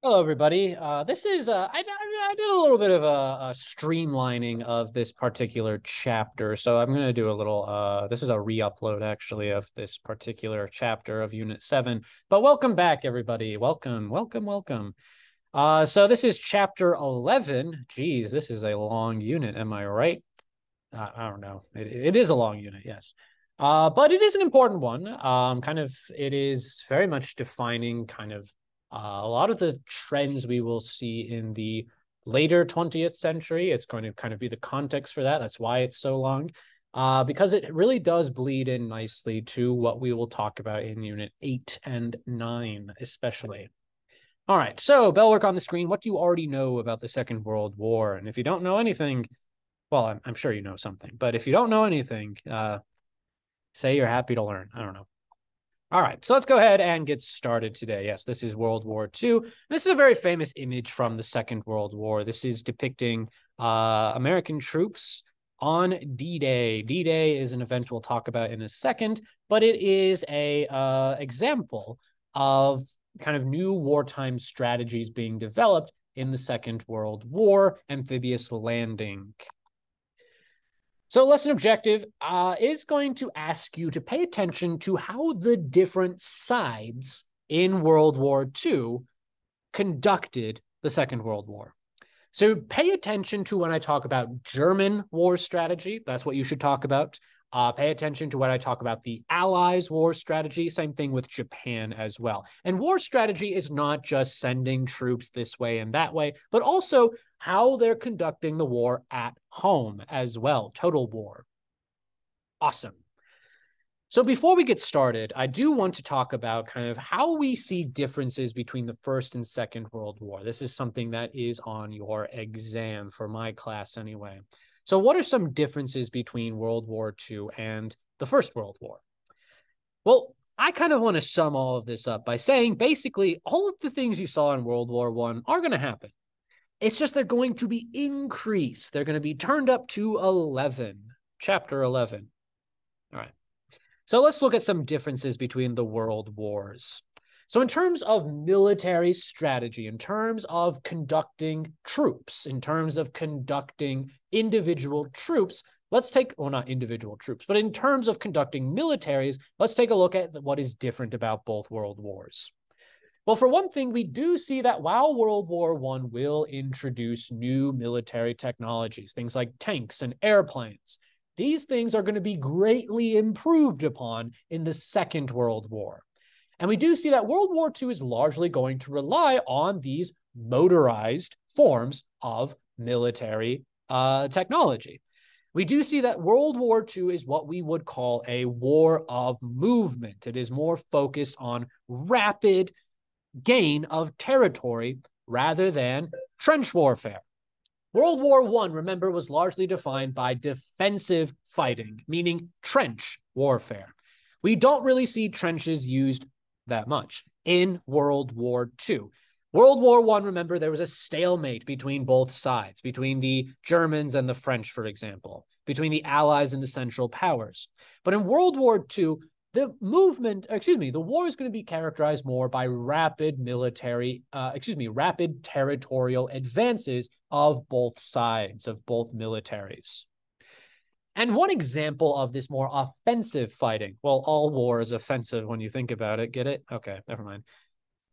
Hello, everybody. This is I did a little bit of a streamlining of this particular chapter, so I'm going to do a little. This is a re-upload actually of this particular chapter of Unit 7. But welcome back, everybody. Welcome, welcome, welcome. So this is Chapter 11. Geez, this is a long unit. Am I right? I don't know. It is a long unit, yes. But it is an important one. It is very much defining a lot of the trends we will see in the later 20th century. It's going to kind of be the context for that. That's why it's so long, because it really does bleed in nicely to what we will talk about in Unit 8 and 9, especially. All right, so bell work on the screen. What do you already know about the Second World War? And if you don't know anything, well, I'm sure you know something, but if you don't know anything, say you're happy to learn. I don't know. All right, so let's go ahead and get started today. Yes, this is World War II. This is a very famous image from the Second World War. This is depicting American troops on D-Day. D-Day is an event we'll talk about in a second, but it is a example of kind of new wartime strategies being developed in the Second World War, amphibious landing. So lesson objective is going to ask you to pay attention to how the different sides in World War II conducted the Second World War. So pay attention to when I talk about German war strategy. That's what you should talk about. Pay attention to when I talk about the Allies' war strategy. Same thing with Japan as well. And war strategy is not just sending troops this way and that way, but also how they're conducting the war at home as well. Total war. Awesome. So before we get started, I do want to talk about kind of how we see differences between the First and Second World War. This is something that is on your exam for my class anyway. So what are some differences between World War II and the First World War? Well, I kind of want to sum all of this up by saying basically all of the things you saw in World War I are going to happen. It's just they're going to be increased. They're going to be turned up to 11, chapter 11. All right. So let's look at some differences between the world wars. So in terms of military strategy, in terms of conducting troops, in terms of conducting individual troops, let's take, well, not individual troops, but in terms of conducting militaries, let's take a look at what is different about both world wars. Well, for one thing, we do see that while World War I will introduce new military technologies, things like tanks and airplanes, these things are going to be greatly improved upon in the Second World War. And we do see that World War II is largely going to rely on these motorized forms of military technology. We do see that World War II is what we would call a war of movement. It is more focused on rapid gain of territory rather than trench warfare. World War I, remember, was largely defined by defensive fighting, meaning trench warfare. We don't really see trenches used that much in World War II. World War I, remember, there was a stalemate between both sides, between the Germans and the French, for example, between the Allies and the Central Powers. But in World War II, the war is going to be characterized more by rapid territorial advances of both sides, of both militaries. And one example of this more offensive fighting, well, all war is offensive when you think about it. Get it? Okay, never mind.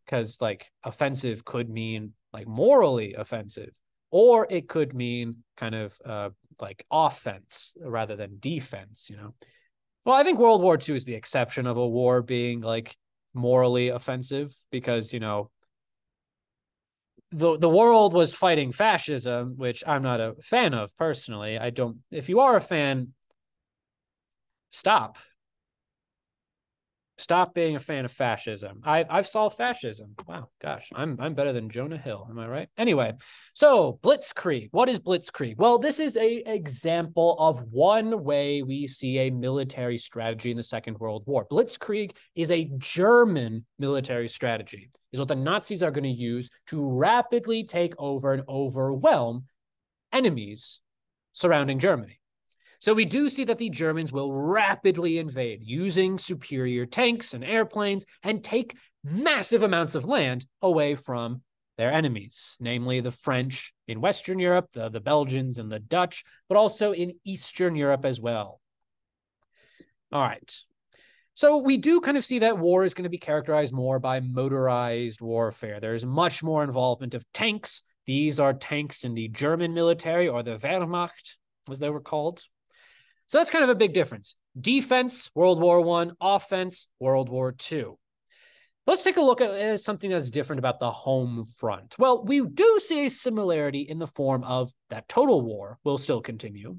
Because like offensive could mean like morally offensive, or it could mean kind of like offense rather than defense, you know? Well, I think World War II is the exception of a war being like morally offensive because, you know, the world was fighting fascism, which I'm not a fan of personally. I don't, if you are a fan, stop. Stop being a fan of fascism. I've solved fascism. Wow, gosh, I'm better than Jonah Hill. Am I right? Anyway, so Blitzkrieg. What is Blitzkrieg? Well, this is a example of one way we see a military strategy in the Second World War. Blitzkrieg is a German military strategy. Is what the Nazis are going to use to rapidly take over and overwhelm enemies surrounding Germany. So we do see that the Germans will rapidly invade using superior tanks and airplanes and take massive amounts of land away from their enemies, namely the French in Western Europe, the Belgians and the Dutch, but also in Eastern Europe as well. All right. So we do kind of see that war is going to be characterized more by motorized warfare. There's much more involvement of tanks. These are tanks in the German military, or the Wehrmacht, as they were called. So that's kind of a big difference. Defense, World War I, offense, World War II. Let's take a look at something that's different about the home front. Well, we do see a similarity in the form of that total war will still continue.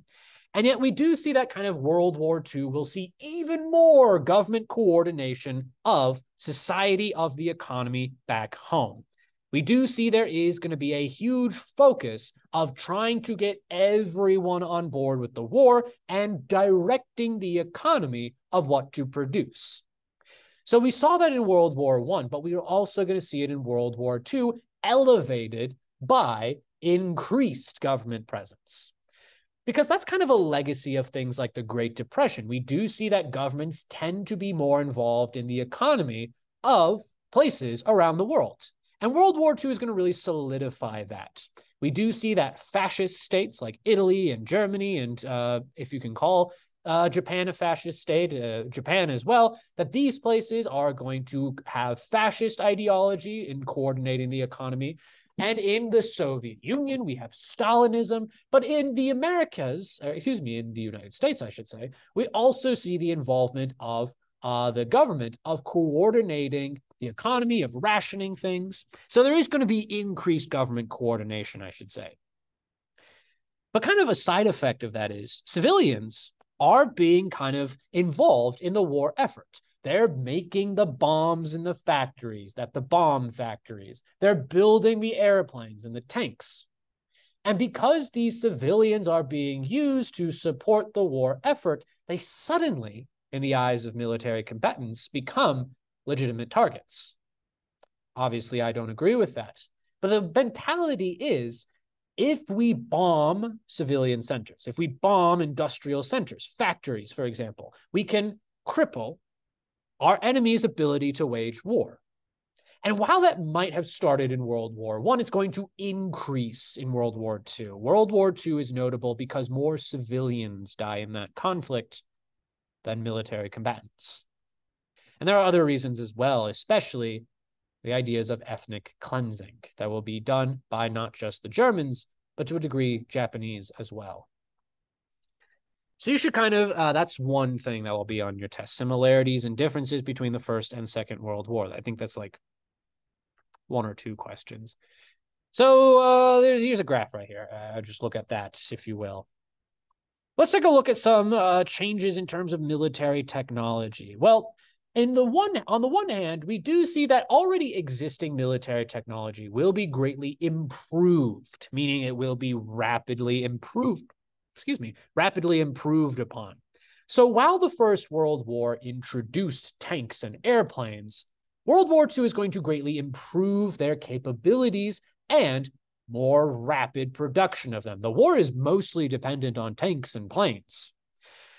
And yet we do see that kind of World War II will see even more government coordination of society, of the economy back home. We do see there is going to be a huge focus of trying to get everyone on board with the war and directing the economy of what to produce. So we saw that in World War I, but we are also going to see it in World War II, elevated by increased government presence. Because that's kind of a legacy of things like the Great Depression. We do see that governments tend to be more involved in the economy of places around the world. And World War II is going to really solidify that. We do see that fascist states like Italy and Germany, and if you can call Japan a fascist state, Japan as well, that these places are going to have fascist ideology in coordinating the economy. And in the Soviet Union, we have Stalinism. But in the Americas, in the United States, I should say, we also see the involvement of the government of coordinating the economy, of rationing things. So there is going to be increased government coordination, I should say. But kind of a side effect of that is civilians are being kind of involved in the war effort. They're making the bombs in the factories, the bomb factories. They're building the airplanes and the tanks. And because these civilians are being used to support the war effort, they suddenly, in the eyes of military combatants, become legitimate targets. Obviously, I don't agree with that. But the mentality is, if we bomb civilian centers, if we bomb industrial centers, factories, for example, we can cripple our enemy's ability to wage war. And while that might have started in World War I, it's going to increase in World War II. World War II is notable because more civilians die in that conflict than military combatants. And there are other reasons as well, especially the ideas of ethnic cleansing that will be done by not just the Germans, but to a degree, Japanese as well. So you should kind of, that's one thing that will be on your test, similarities and differences between the First and Second World War. I think that's like one or two questions. So here's a graph right here. Just look at that, if you will. Let's take a look at some changes in terms of military technology. Well, on the one hand, we do see that already existing military technology will be greatly improved, meaning it will be rapidly improved upon. So while the First World War introduced tanks and airplanes, World War II is going to greatly improve their capabilities and more rapid production of them. The war is mostly dependent on tanks and planes.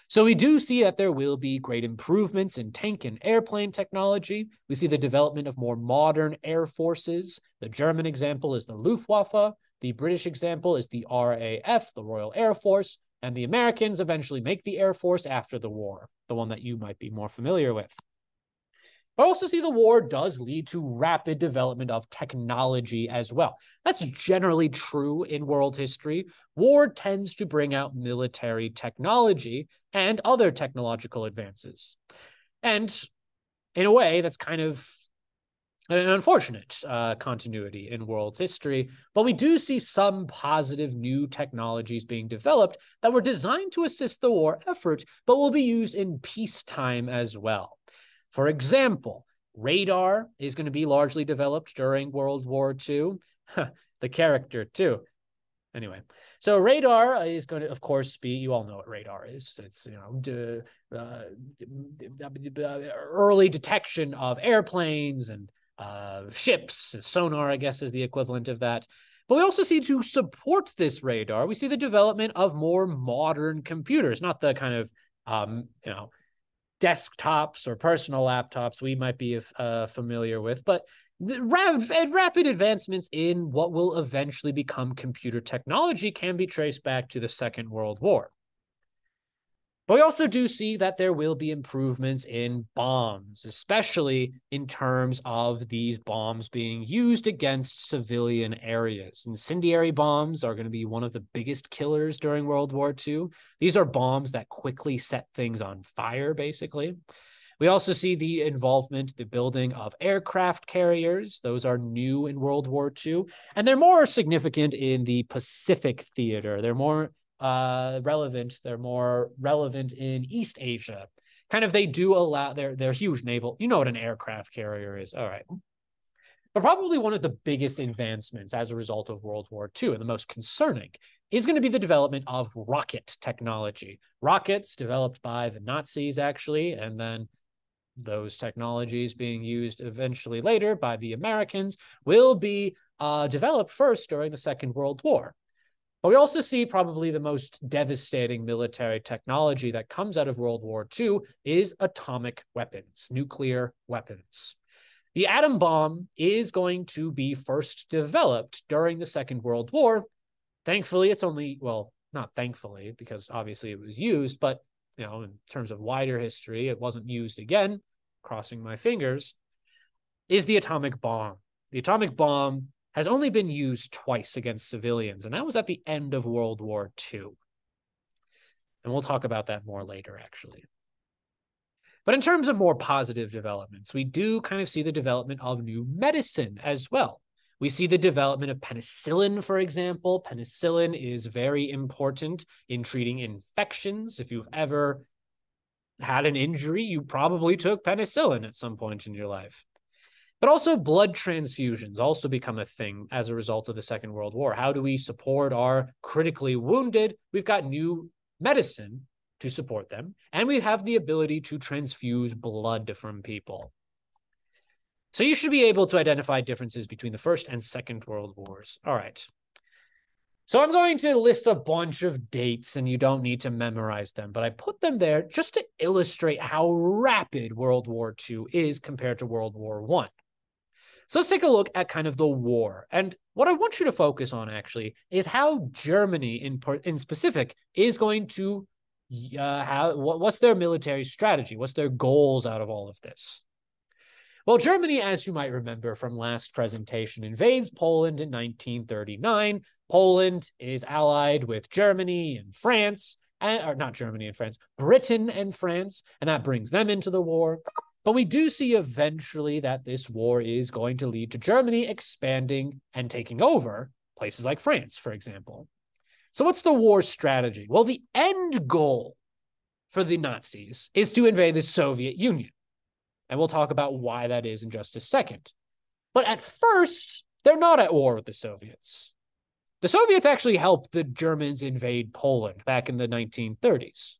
So we do see that there will be great improvements in tank and airplane technology. We see the development of more modern air forces. The German example is the Luftwaffe. The British example is the RAF, the Royal Air Force. And the Americans eventually make the Air Force after the war, the one that you might be more familiar with. I also see the war does lead to rapid development of technology as well. That's generally true in world history. War tends to bring out military technology and other technological advances. And in a way, that's kind of an unfortunate continuity in world history, but we do see some positive new technologies being developed that were designed to assist the war effort, but will be used in peacetime as well. For example, radar is going to be largely developed during World War II. The character, too. Anyway, so radar is going to, of course, be, you all know what radar is. It's, early detection of airplanes and ships. Sonar, I guess, is the equivalent of that. But we also see, to support this radar, we see the development of more modern computers, not the kind of, desktops or personal laptops we might be familiar with, but rapid advancements in what will eventually become computer technology can be traced back to the Second World War. But we also do see that there will be improvements in bombs, especially in terms of these bombs being used against civilian areas. Incendiary bombs are going to be one of the biggest killers during World War II. These are bombs that quickly set things on fire, basically. We also see the involvement, the building of aircraft carriers. Those are new in World War II, and they're more significant in the Pacific theater. They're more relevant. They're more relevant in East Asia. Kind of, they do allow, they're huge naval. You know what an aircraft carrier is. All right. But probably one of the biggest advancements as a result of World War II, and the most concerning, is going to be the development of rocket technology. Rockets developed by the Nazis, actually, and then those technologies being used eventually later by the Americans will be developed first during the Second World War. But we also see probably the most devastating military technology that comes out of World War II is atomic weapons, nuclear weapons. The atom bomb is going to be first developed during the Second World War. Thankfully, it's only, well, not thankfully, because obviously it was used, but in terms of wider history, it wasn't used again, crossing my fingers, is the atomic bomb. The atomic bomb has only been used twice against civilians, and that was at the end of World War II. And we'll talk about that more later, actually. But in terms of more positive developments, we do kind of see the development of new medicine as well. We see the development of penicillin, for example. Penicillin is very important in treating infections. If you've ever had an injury, you probably took penicillin at some point in your life. But also blood transfusions also become a thing as a result of the Second World War. How do we support our critically wounded? We've got new medicine to support them, and we have the ability to transfuse blood from people. So you should be able to identify differences between the First and Second World Wars. All right. So I'm going to list a bunch of dates, and you don't need to memorize them, but I put them there just to illustrate how rapid World War II is compared to World War I. So let's take a look at kind of the war. And what I want you to focus on, actually, is how Germany in specific is going to what's their military strategy? What's their goals out of all of this? Well, Germany, as you might remember from last presentation, invades Poland in 1939. Poland is allied with Germany and France, or not Germany and France, Britain and France, and that brings them into the war. But we do see eventually that this war is going to lead to Germany expanding and taking over places like France, for example. So what's the war strategy? Well, the end goal for the Nazis is to invade the Soviet Union. And we'll talk about why that is in just a second. But at first, they're not at war with the Soviets. The Soviets actually helped the Germans invade Poland back in the 1930s.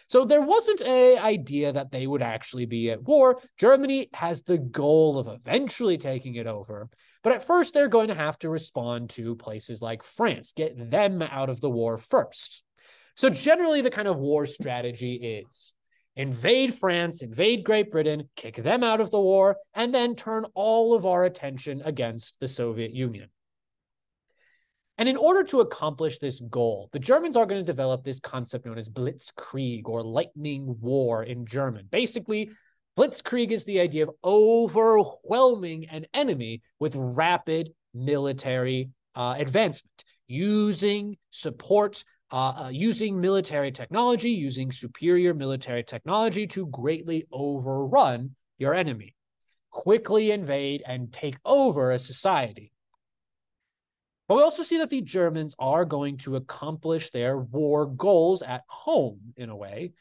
So there wasn't an idea that they would actually be at war. Germany has the goal of eventually taking it over. But at first, they're going to have to respond to places like France, get them out of the war first. So generally, the kind of war strategy is invade France, invade Great Britain, kick them out of the war, and then turn all of our attention against the Soviet Union. And in order to accomplish this goal, the Germans are going to develop this concept known as Blitzkrieg, or lightning war in German. Basically, Blitzkrieg is the idea of overwhelming an enemy with rapid military advancement, using support, using military technology, using superior military technology to greatly overrun your enemy, quickly invade and take over a society. But we also see that the Germans are going to accomplish their war goals at home, in a way,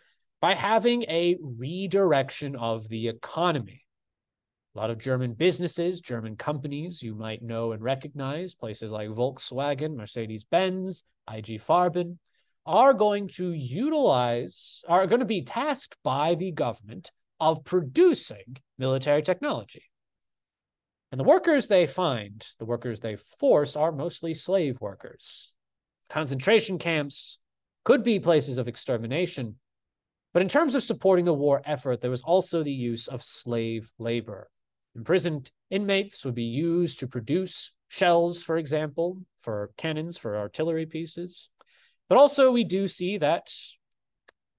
by having a redirection of the economy. A lot of German businesses, German companies you might know and recognize, places like Volkswagen, Mercedes-Benz, IG Farben, are going to be tasked by the government of producing military technology. And the workers they force are mostly slave workers. Concentration camps could be places of extermination, But in terms of supporting the war effort, there was also the use of slave labor. Imprisoned inmates would be used to produce shells, for example, for cannons, for artillery pieces. But also we do see that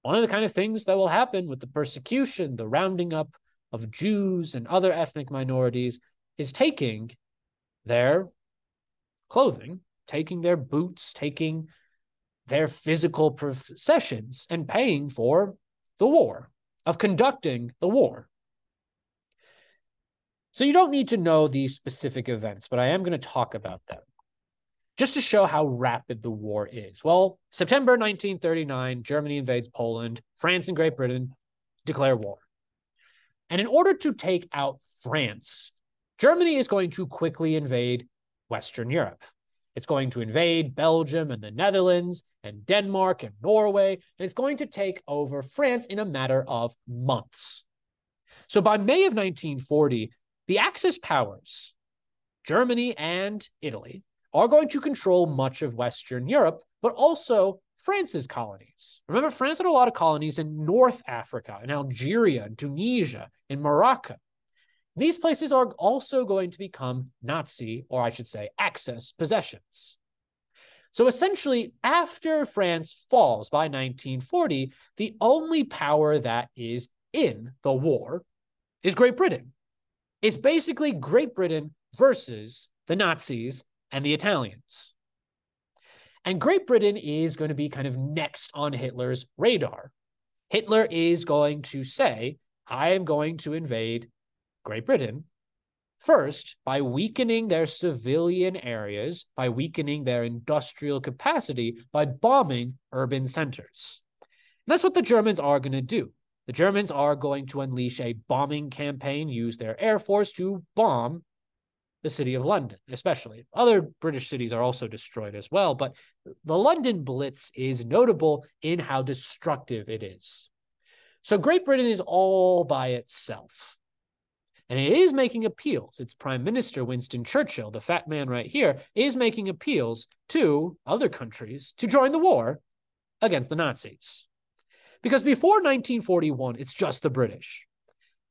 one of the kind of things that will happen with the persecution, the rounding up of Jews and other ethnic minorities, is taking their clothing, taking their boots, taking their physical possessions, and paying for the war, of conducting the war. So you don't need to know these specific events, but I am going to talk about them just to show how rapid the war is. Well, September 1939, Germany invades Poland. France and Great Britain declare war. And in order to take out France, Germany is going to quickly invade Western Europe. It's going to invade Belgium and the Netherlands and Denmark and Norway, and it's going to take over France in a matter of months. So by May of 1940, the Axis powers, Germany and Italy, are going to control much of Western Europe, but also France's colonies. Remember, France had a lot of colonies in North Africa, in Algeria, in Tunisia, in Morocco. These places are also going to become Nazi, or I should say, Axis possessions. So essentially, after France falls by 1940, the only power that is in the war is Great Britain. It's basically Great Britain versus the Nazis and the Italians. And Great Britain is going to be kind of next on Hitler's radar. Hitler is going to say, I am going to invade Great Britain, first, by weakening their civilian areas, by weakening their industrial capacity, by bombing urban centers. And that's what the Germans are going to do. The Germans are going to unleash a bombing campaign, use their air force to bomb the city of London, especially. Other British cities are also destroyed as well, but the London Blitz is notable in how destructive it is. So Great Britain is all by itself. And it is making appeals. Its Prime Minister, Winston Churchill, the fat man right here, is making appeals to other countries to join the war against the Nazis. Because before 1941, it's just the British.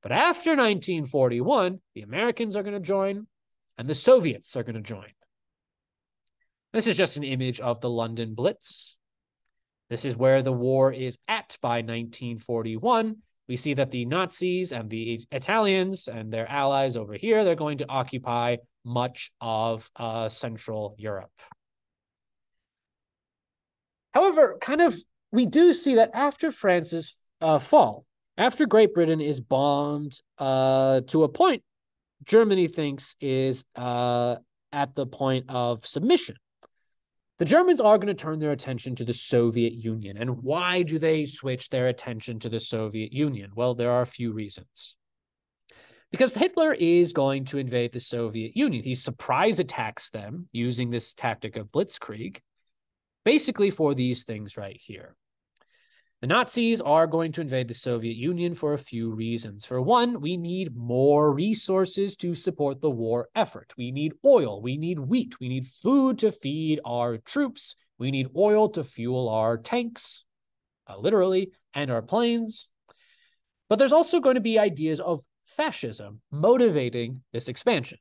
But after 1941, the Americans are going to join and the Soviets are going to join. This is just an image of the London Blitz. This is where the war is at by 1941. We see that the Nazis and the Italians and their allies over here, they're going to occupy much of Central Europe. However, we do see that after France's fall, after Great Britain is bombed to a point Germany thinks is at the point of submission, the Germans are going to turn their attention to the Soviet Union. And why do they switch their attention to the Soviet Union? Well, there are a few reasons. Because Hitler is going to invade the Soviet Union. He surprise attacks them using this tactic of blitzkrieg, basically for these things right here. The Nazis are going to invade the Soviet Union for a few reasons. For one, we need more resources to support the war effort. We need oil, we need wheat, we need food to feed our troops, we need oil to fuel our tanks, literally, and our planes. But there's also going to be ideas of fascism motivating this expansion.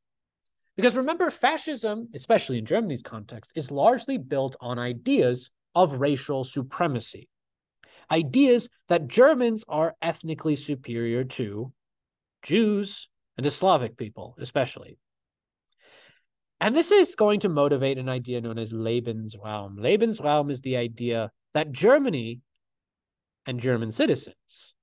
Because remember, fascism, especially in Germany's context, is largely built on ideas of racial supremacy. Ideas that Germans are ethnically superior to Jews and to Slavic people, especially. And this is going to motivate an idea known as Lebensraum. Lebensraum is the idea that Germany and German citizens,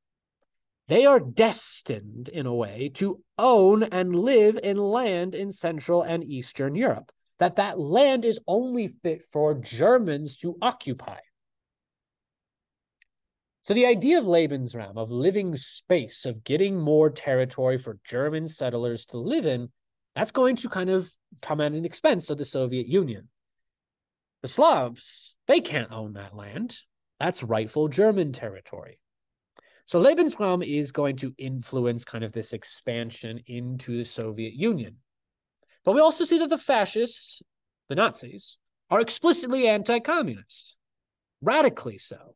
they are destined, in a way, to own and live in land in Central and Eastern Europe. That land is only fit for Germans to occupy. So the idea of Lebensraum, of living space, of getting more territory for German settlers to live in, that's going to kind of come at an expense of the Soviet Union. The Slavs, they can't own that land. That's rightful German territory. So Lebensraum is going to influence kind of this expansion into the Soviet Union. But we also see that the fascists, the Nazis, are explicitly anti-communist, radically so.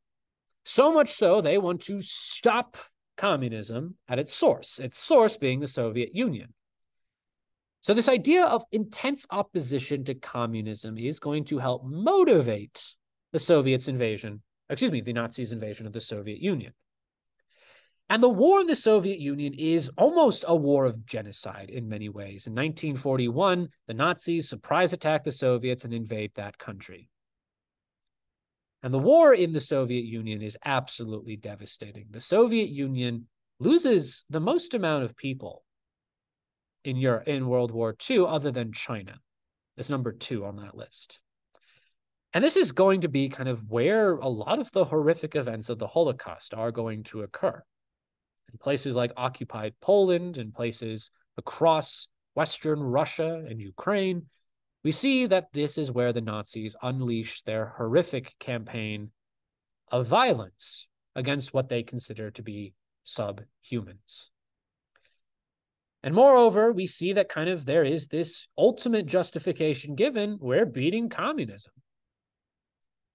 So much so, they want to stop communism at its source being the Soviet Union. So this idea of intense opposition to communism is going to help motivate the the Nazis' invasion of the Soviet Union. And the war in the Soviet Union is almost a war of genocide in many ways. In 1941, the Nazis surprise attack the Soviets and invade that country. And the war in the Soviet Union is absolutely devastating. The Soviet Union loses the most amount of people in World War II, other than China. It's number 2 on that list. And this is going to be kind of where a lot of the horrific events of the Holocaust are going to occur. In places like occupied Poland and places across Western Russia and Ukraine, we see that this is where the Nazis unleash their horrific campaign of violence against what they consider to be subhumans. And moreover, we see that kind of there is this ultimate justification given, we're beating communism.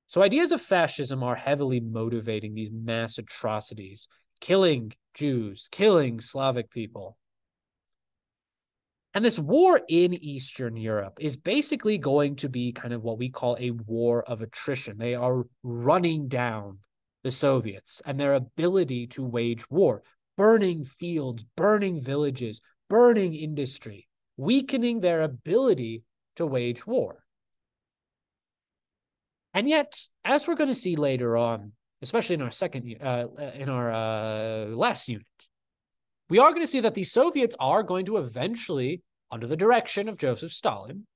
So ideas of fascism are heavily motivating these mass atrocities, killing Jews, killing Slavic people. And this war in Eastern Europe is basically going to be kind of what we call a war of attrition. They are running down the Soviets and their ability to wage war, burning fields, burning villages, burning industry, weakening their ability to wage war. And yet, as we're going to see later on, especially in our last unit, we are going to see that the Soviets are going to eventually, under the direction of Joseph Stalin,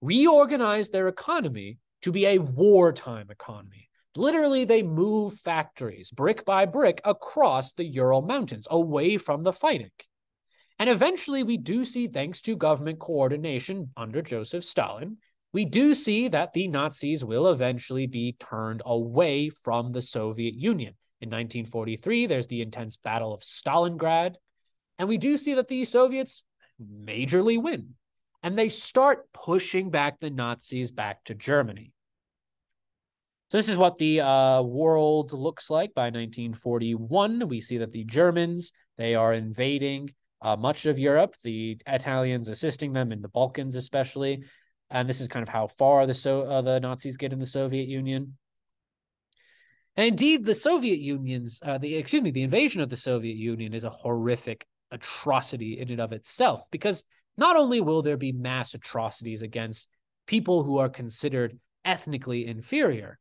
reorganize their economy to be a wartime economy. Literally, they move factories brick by brick across the Ural Mountains, away from the fighting. And eventually, we do see, thanks to government coordination under Joseph Stalin, we do see that the Nazis will eventually be turned away from the Soviet Union. In 1943, there's the intense Battle of Stalingrad, and we do see that the Soviets majorly win, and they start pushing back the Nazis back to Germany. So this is what the world looks like by 1941. We see that the Germans, they are invading much of Europe, the Italians assisting them in the Balkans especially, and this is kind of how far the Nazis get in the Soviet Union. And indeed, the Soviet Union's, the invasion of the Soviet Union is a horrific atrocity in and of itself, because not only will there be mass atrocities against people who are considered ethnically inferior,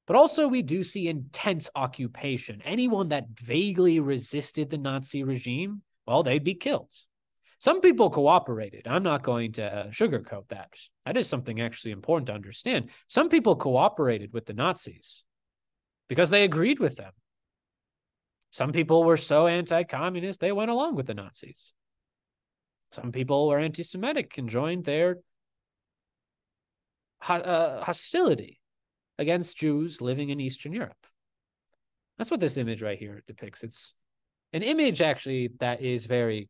but also we do see intense occupation. Anyone that vaguely resisted the Nazi regime, well, they'd be killed. Some people cooperated. I'm not going to sugarcoat that. That is something actually important to understand. Some people cooperated with the Nazis because they agreed with them. Some people were so anti-communist, they went along with the Nazis. Some people were anti-Semitic and joined their hostility against Jews living in Eastern Europe. That's what this image right here depicts. It's an image, actually, that is very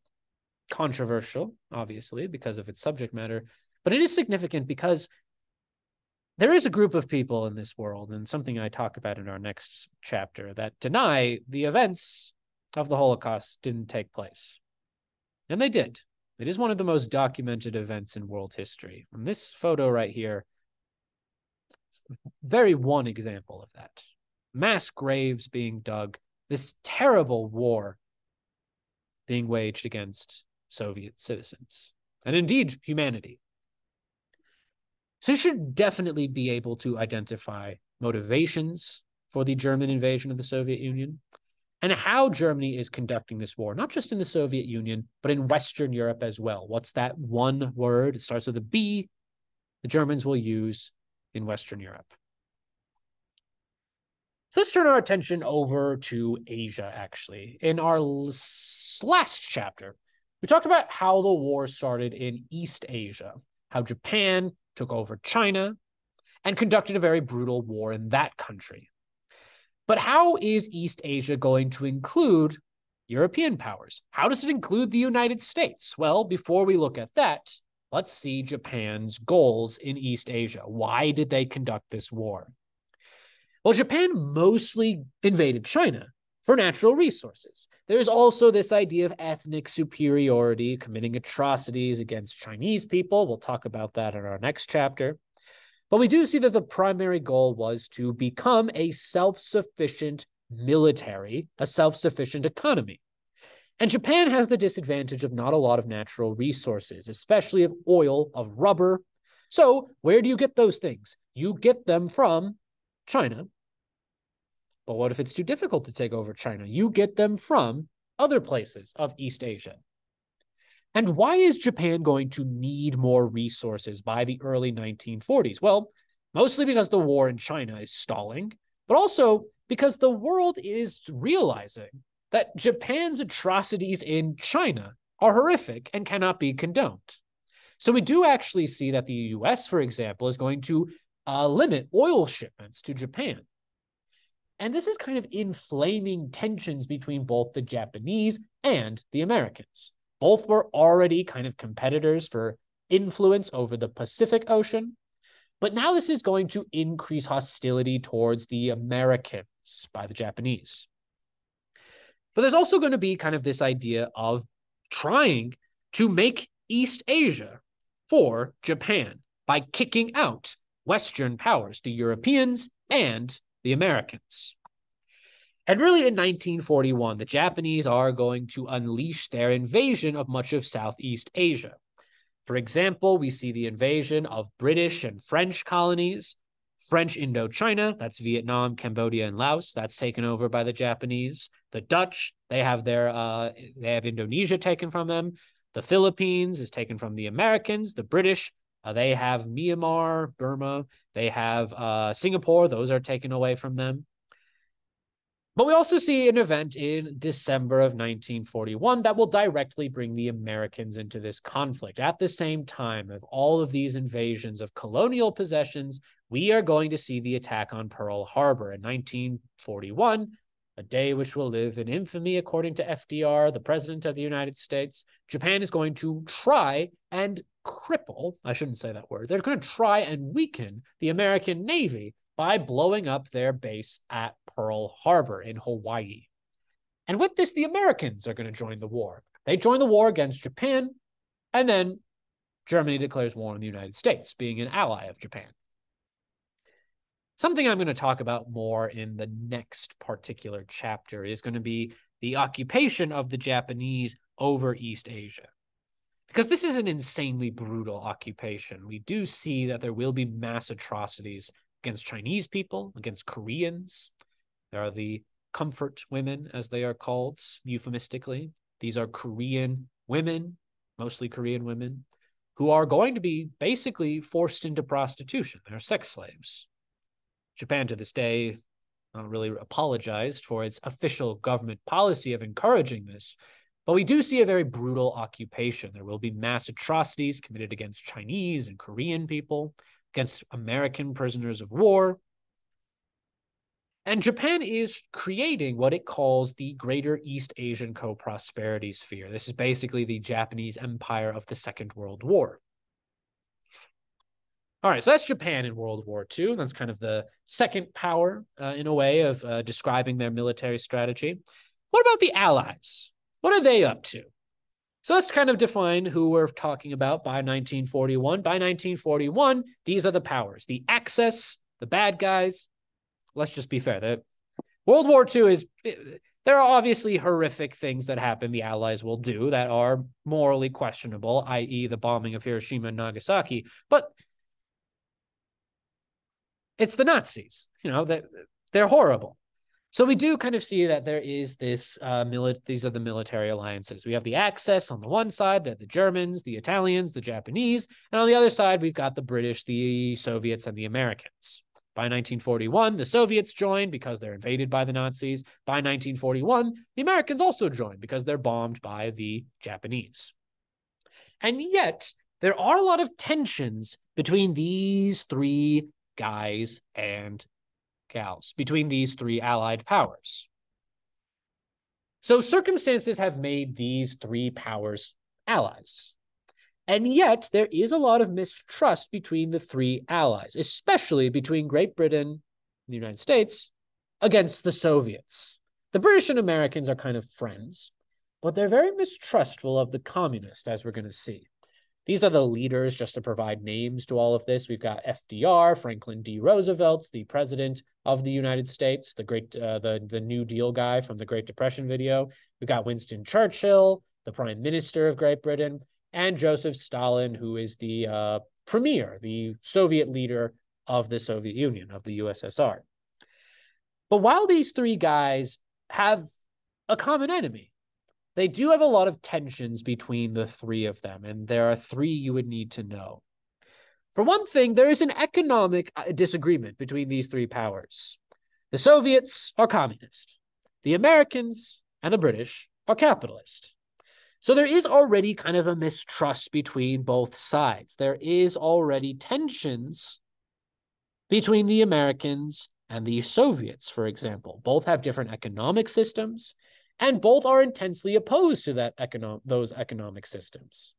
controversial, obviously, because of its subject matter, but it is significant because there is a group of people in this world, and something I talk about in our next chapter, that deny the events of the Holocaust didn't take place. And they did. It is one of the most documented events in world history. And this photo right here, very one example of that. Mass graves being dug, this terrible war being waged against Soviet citizens, and indeed humanity. So you should definitely be able to identify motivations for the German invasion of the Soviet Union and how Germany is conducting this war, not just in the Soviet Union, but in Western Europe as well. What's that one word? It starts with a B the Germans will use in Western Europe. So let's turn our attention over to Asia, actually. In our last chapter, we talked about how the war started in East Asia, how Japan took over China and conducted a very brutal war in that country. But how is East Asia going to include European powers? How does it include the United States? Well, before we look at that, let's see Japan's goals in East Asia. Why did they conduct this war? Well, Japan mostly invaded China for natural resources. There's also this idea of ethnic superiority, committing atrocities against Chinese people. We'll talk about that in our next chapter. But we do see that the primary goal was to become a self-sufficient military, a self-sufficient economy. And Japan has the disadvantage of not a lot of natural resources, especially of oil, of rubber. So where do you get those things? You get them from China. But what if it's too difficult to take over China? You get them from other places of East Asia. And why is Japan going to need more resources by the early 1940s? Well, mostly because the war in China is stalling, but also because the world is realizing that Japan's atrocities in China are horrific and cannot be condoned. So we do actually see that the US, for example, is going to limit oil shipments to Japan. And this is kind of inflaming tensions between both the Japanese and the Americans. Both were already kind of competitors for influence over the Pacific Ocean, but now this is going to increase hostility towards the Americans by the Japanese. But there's also going to be kind of this idea of trying to make East Asia for Japan by kicking out Western powers, the Europeans and the Americans. And really in 1941, the Japanese are going to unleash their invasion of much of Southeast Asia. For example, we see the invasion of British and French colonies, French Indochina, that's Vietnam, Cambodia, and Laos, that's taken over by the Japanese. The Dutch, they have Indonesia taken from them. The Philippines is taken from the Americans. The British, they have Myanmar, Burma. They have Singapore. Those are taken away from them. But we also see an event in December of 1941 that will directly bring the Americans into this conflict. At the same time of all of these invasions of colonial possessions, we are going to see the attack on Pearl Harbor in 1941, a day which will live in infamy, according to FDR, the President of the United States. Japan is going to try and cripple, I shouldn't say that word, they're going to try and weaken the American Navy by blowing up their base at Pearl Harbor in Hawaii. And with this, the Americans are going to join the war. They join the war against Japan, and then Germany declares war on the United States, being an ally of Japan. Something I'm going to talk about more in the next particular chapter is going to be the occupation of the Japanese over East Asia. Because this is an insanely brutal occupation. We do see that there will be mass atrocities against Chinese people, against Koreans. There are the comfort women, as they are called, euphemistically. These are Korean women, mostly Korean women, who are going to be basically forced into prostitution. They're sex slaves. Japan, to this day, not really apologized for its official government policy of encouraging this, but we do see a very brutal occupation. There will be mass atrocities committed against Chinese and Korean people, against American prisoners of war. And Japan is creating what it calls the Greater East Asian Co-Prosperity Sphere. This is basically the Japanese empire of the Second World War. All right, so that's Japan in World War II. That's kind of the second power, in a way, of describing their military strategy. What about the Allies? What are they up to? So let's kind of define who we're talking about by 1941. By 1941, these are the powers. The Axis, the bad guys. Let's just be fair. World War II is... There are obviously horrific things that happen the Allies will do that are morally questionable, i.e. the bombing of Hiroshima and Nagasaki. But it's the Nazis. You know, they're horrible. So we do kind of see that there is this, these are the military alliances. We have the Axis on the one side, the Germans, the Italians, the Japanese, and on the other side, we've got the British, the Soviets, and the Americans. By 1941, the Soviets joined because they're invaded by the Nazis. By 1941, the Americans also joined because they're bombed by the Japanese. And yet, there are a lot of tensions between these three guys and gals, between these three allied powers. So circumstances have made these three powers allies. And yet there is a lot of mistrust between the three allies, especially between Great Britain the United States, against the Soviets. The British and Americans are kind of friends, but they're very mistrustful of the communists, as we're going to see. These are the leaders, just to provide names to all of this. We've got FDR, Franklin D. Roosevelt, the president of the United States, the New Deal guy from the Great Depression video. We've got Winston Churchill, the prime minister of Great Britain, and Joseph Stalin, who is the premier, the Soviet leader of the Soviet Union, of the USSR. But while these three guys have a common enemy, they do have a lot of tensions between the three of them, and there are three you would need to know. For one thing, there is an economic disagreement between these three powers. The Soviets are communist. The Americans and the British are capitalist. So there is already kind of a mistrust between both sides. There is already tensions between the Americans and the Soviets, for example. Both have different economic systems, and both are intensely opposed to those economic systems.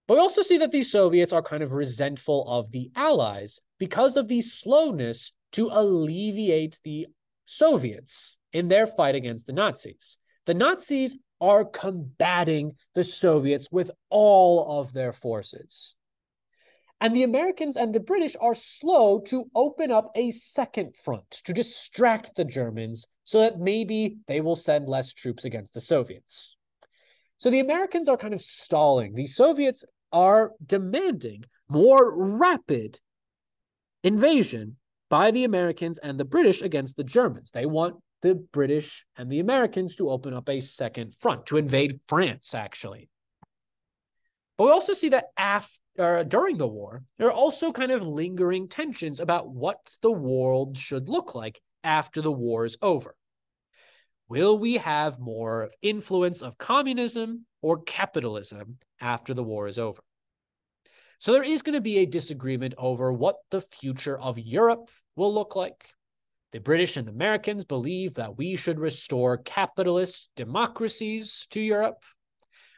But we also see that the Soviets are kind of resentful of the Allies because of the slowness to alleviate the Soviets in their fight against the Nazis. The Nazis are combating the Soviets with all of their forces. And the Americans and the British are slow to open up a second front to distract the Germans so that maybe they will send less troops against the Soviets. So the Americans are kind of stalling. The Soviets are demanding more rapid invasion by the Americans and the British against the Germans. They want the British and the Americans to open up a second front, to invade France, actually. But we also see that during the war, there are also kind of lingering tensions about what the world should look like after the war is over. Will we have more influence of communism or capitalism after the war is over? So there is going to be a disagreement over what the future of Europe will look like. The British and Americans believe that we should restore capitalist democracies to Europe,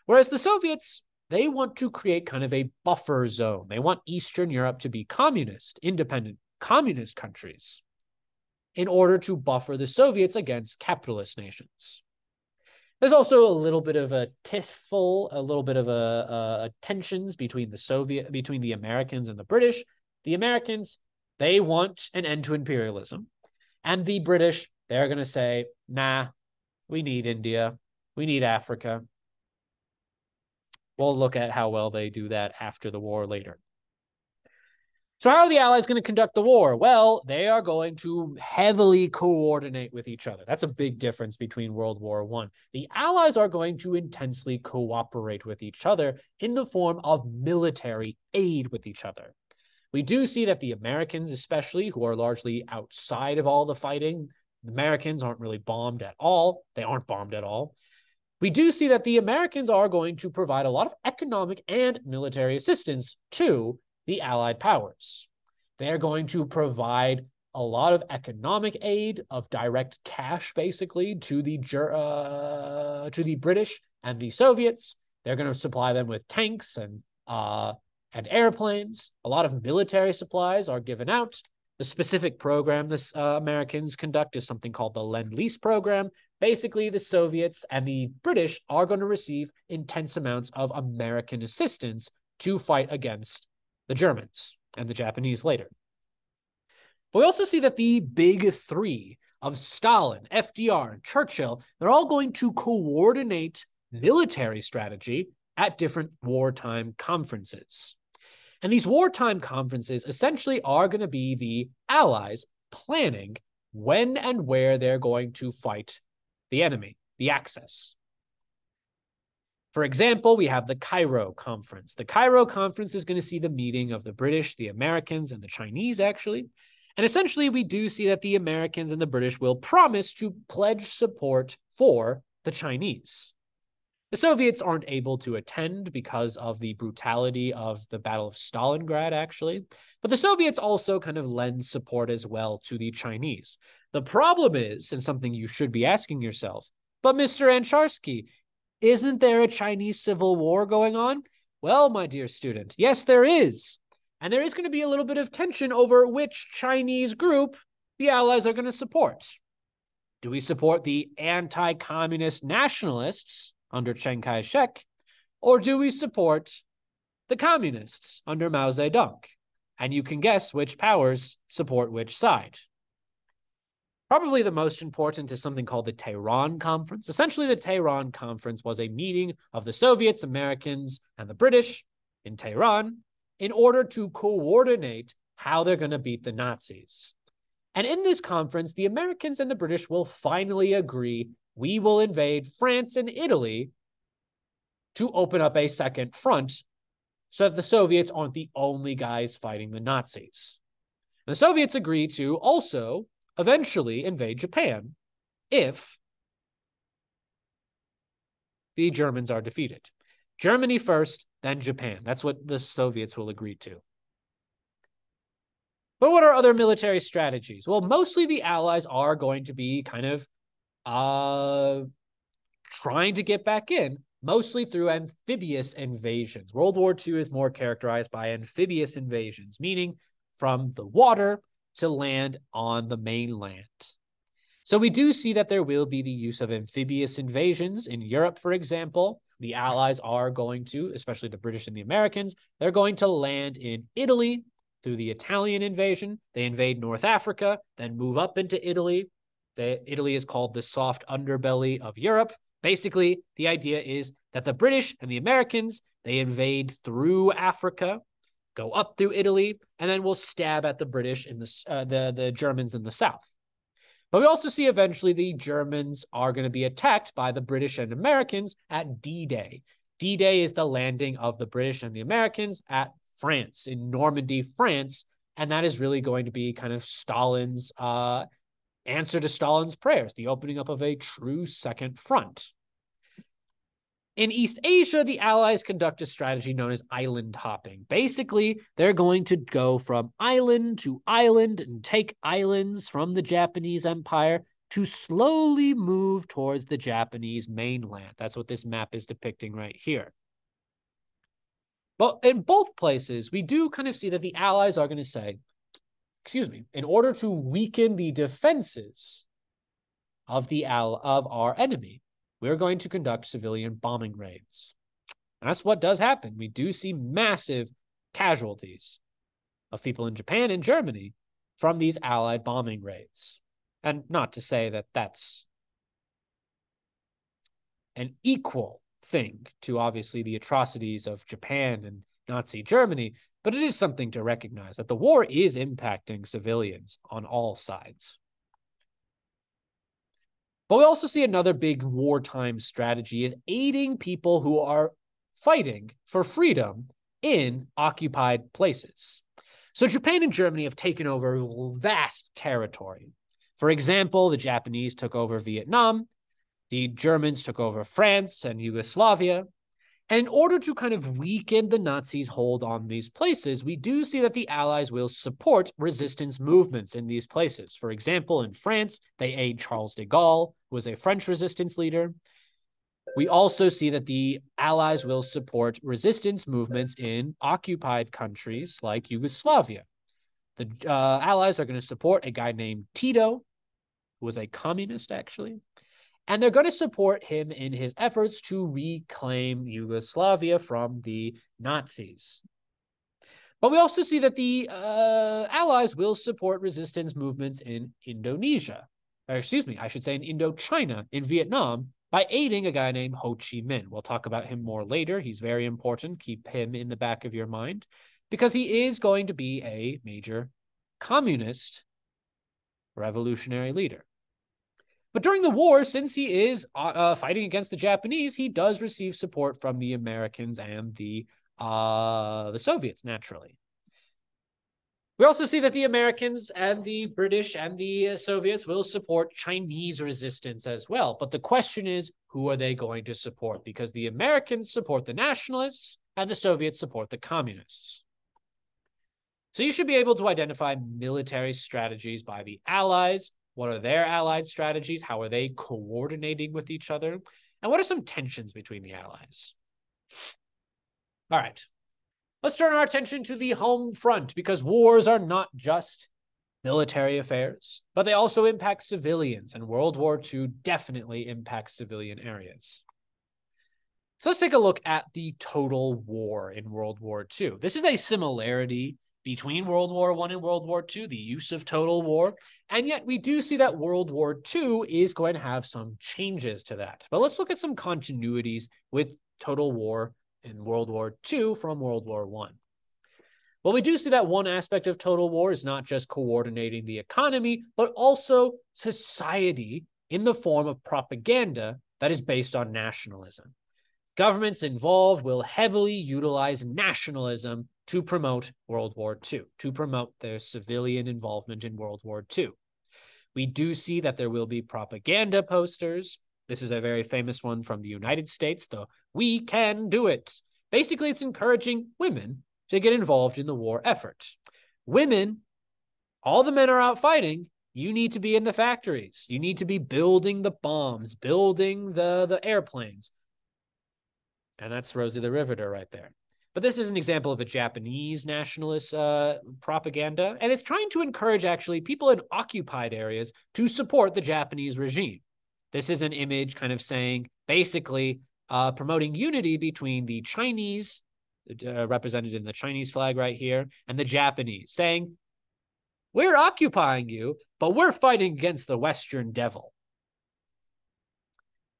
whereas the Soviets, they want to create kind of a buffer zone. They want Eastern Europe to be communist, independent communist countries in order to buffer the Soviets against capitalist nations. There's also a little bit of a tiffle, a little bit of a tensions between the Americans and the British. The Americans, they want an end to imperialism. And the British, they're going to say, nah, we need India. We need Africa. We'll look at how well they do that after the war later. So how are the Allies going to conduct the war? Well, they are going to heavily coordinate with each other. That's a big difference between World War I. The Allies are going to intensely cooperate with each other in the form of military aid with each other. We do see that the Americans, especially, who are largely outside of all the fighting, the Americans aren't really bombed at all. They aren't bombed at all. We do see that the Americans are going to provide a lot of economic and military assistance to the Allied powers. They are going to provide a lot of economic aid, of direct cash, basically, to the British and the Soviets. They're going to supply them with tanks and airplanes. A lot of military supplies are given out. The specific program the Americans conduct is something called the Lend-Lease program. Basically, the Soviets and the British are going to receive intense amounts of American assistance to fight against the Germans and the Japanese later. But we also see that the big three of Stalin, FDR, and Churchill, they're all going to coordinate military strategy at different wartime conferences. And these wartime conferences essentially are going to be the Allies planning when and where they're going to fight the enemy, the Axis. For example, we have the Cairo Conference. The Cairo Conference is going to see the meeting of the British, the Americans, and the Chinese, actually. And essentially, we do see that the Americans and the British will promise to pledge support for the Chinese. The Soviets aren't able to attend because of the brutality of the Battle of Stalingrad, actually. But the Soviets also kind of lend support as well to the Chinese. The problem is, and something you should be asking yourself, but Mr. Ansharsky, isn't there a Chinese civil war going on? Well, my dear student, yes, there is. And there is going to be a little bit of tension over which Chinese group the Allies are going to support. Do we support the anti-communist nationalists under Chiang Kai-shek, or do we support the communists under Mao Zedong? And you can guess which powers support which side. Probably the most important is something called the Tehran Conference. Essentially, the Tehran Conference was a meeting of the Soviets, Americans, and the British in Tehran in order to coordinate how they're going to beat the Nazis. And in this conference, the Americans and the British will finally agree we will invade France and Italy to open up a second front so that the Soviets aren't the only guys fighting the Nazis. And the Soviets agree to also eventually invade Japan if the Germans are defeated. Germany first, then Japan. That's what the Soviets will agree to. But what are other military strategies? Well, mostly the Allies are going to be kind of trying to get back in, mostly through amphibious invasions. World War II is more characterized by amphibious invasions, meaning from the water to land on the mainland. So we do see that there will be the use of amphibious invasions in Europe, for example. The Allies are going to, especially the British and the Americans, they're going to land in Italy through the Italian invasion. They invade North Africa, then move up into Italy. Italy is called the soft underbelly of Europe. Basically, the idea is that the British and the Americans, they invade through Africa, go up through Italy, and then will stab at the British in the Germans in the south. But we also see eventually the Germans are going to be attacked by the British and Americans at D-Day. D-Day is the landing of the British and the Americans at France, in Normandy, France, and that is really going to be kind of Stalin's answer to Stalin's prayers, the opening up of a true second front. In East Asia, the Allies conduct a strategy known as island hopping. Basically, they're going to go from island to island and take islands from the Japanese Empire to slowly move towards the Japanese mainland. That's what this map is depicting right here. But in both places, we do kind of see that the Allies are going to say, in order to weaken the defenses of our enemy, we're going to conduct civilian bombing raids. And that's what does happen. We do see massive casualties of people in Japan and Germany from these Allied bombing raids. And not to say that that's an equal thing to obviously the atrocities of Japan and Nazi Germany, but it is something to recognize that the war is impacting civilians on all sides. But we also see another big wartime strategy is aiding people who are fighting for freedom in occupied places. So Japan and Germany have taken over vast territory. For example, the Japanese took over Vietnam, the Germans took over France and Yugoslavia. And in order to kind of weaken the Nazis' hold on these places, we do see that the Allies will support resistance movements in these places. For example, in France, they aid Charles de Gaulle, who was a French resistance leader. We also see that the Allies will support resistance movements in occupied countries like Yugoslavia. The Allies are going to support a guy named Tito, who was a communist, actually. And they're going to support him in his efforts to reclaim Yugoslavia from the Nazis. But we also see that the Allies will support resistance movements in Indonesia. Or excuse me, I should say in Indochina, in Vietnam, by aiding a guy named Ho Chi Minh. We'll talk about him more later. He's very important. Keep him in the back of your mind because he is going to be a major communist revolutionary leader. But during the war, since he is fighting against the Japanese, he does receive support from the Americans and the Soviets, naturally. We also see that the Americans and the British and the Soviets will support Chinese resistance as well. But the question is, who are they going to support? Because the Americans support the nationalists and the Soviets support the communists. So you should be able to identify military strategies by the Allies. What are their allied strategies? How are they coordinating with each other? And what are some tensions between the Allies? All right. Let's turn our attention to the home front, because wars are not just military affairs, but they also impact civilians, and World War II definitely impacts civilian areas. So let's take a look at the total war in World War II. This is a similarity between World War I and World War II, the use of total war, and yet we do see that World War II is going to have some changes to that. But let's look at some continuities with total war in World War II from World War I. Well, we do see that one aspect of total war is not just coordinating the economy, but also society in the form of propaganda that is based on nationalism. Governments involved will heavily utilize nationalism to promote World War II, to promote their civilian involvement in World War II. We do see that there will be propaganda posters. This is a very famous one from the United States, the "We Can Do It." Basically, it's encouraging women to get involved in the war effort. Women, all the men are out fighting. You need to be in the factories. You need to be building the bombs, building the airplanes. And that's Rosie the Riveter right there. But this is an example of a Japanese nationalist propaganda, and it's trying to encourage actually people in occupied areas to support the Japanese regime. This is an image kind of saying, basically promoting unity between the Chinese, represented in the Chinese flag right here, and the Japanese, saying, we're occupying you, but we're fighting against the Western devil.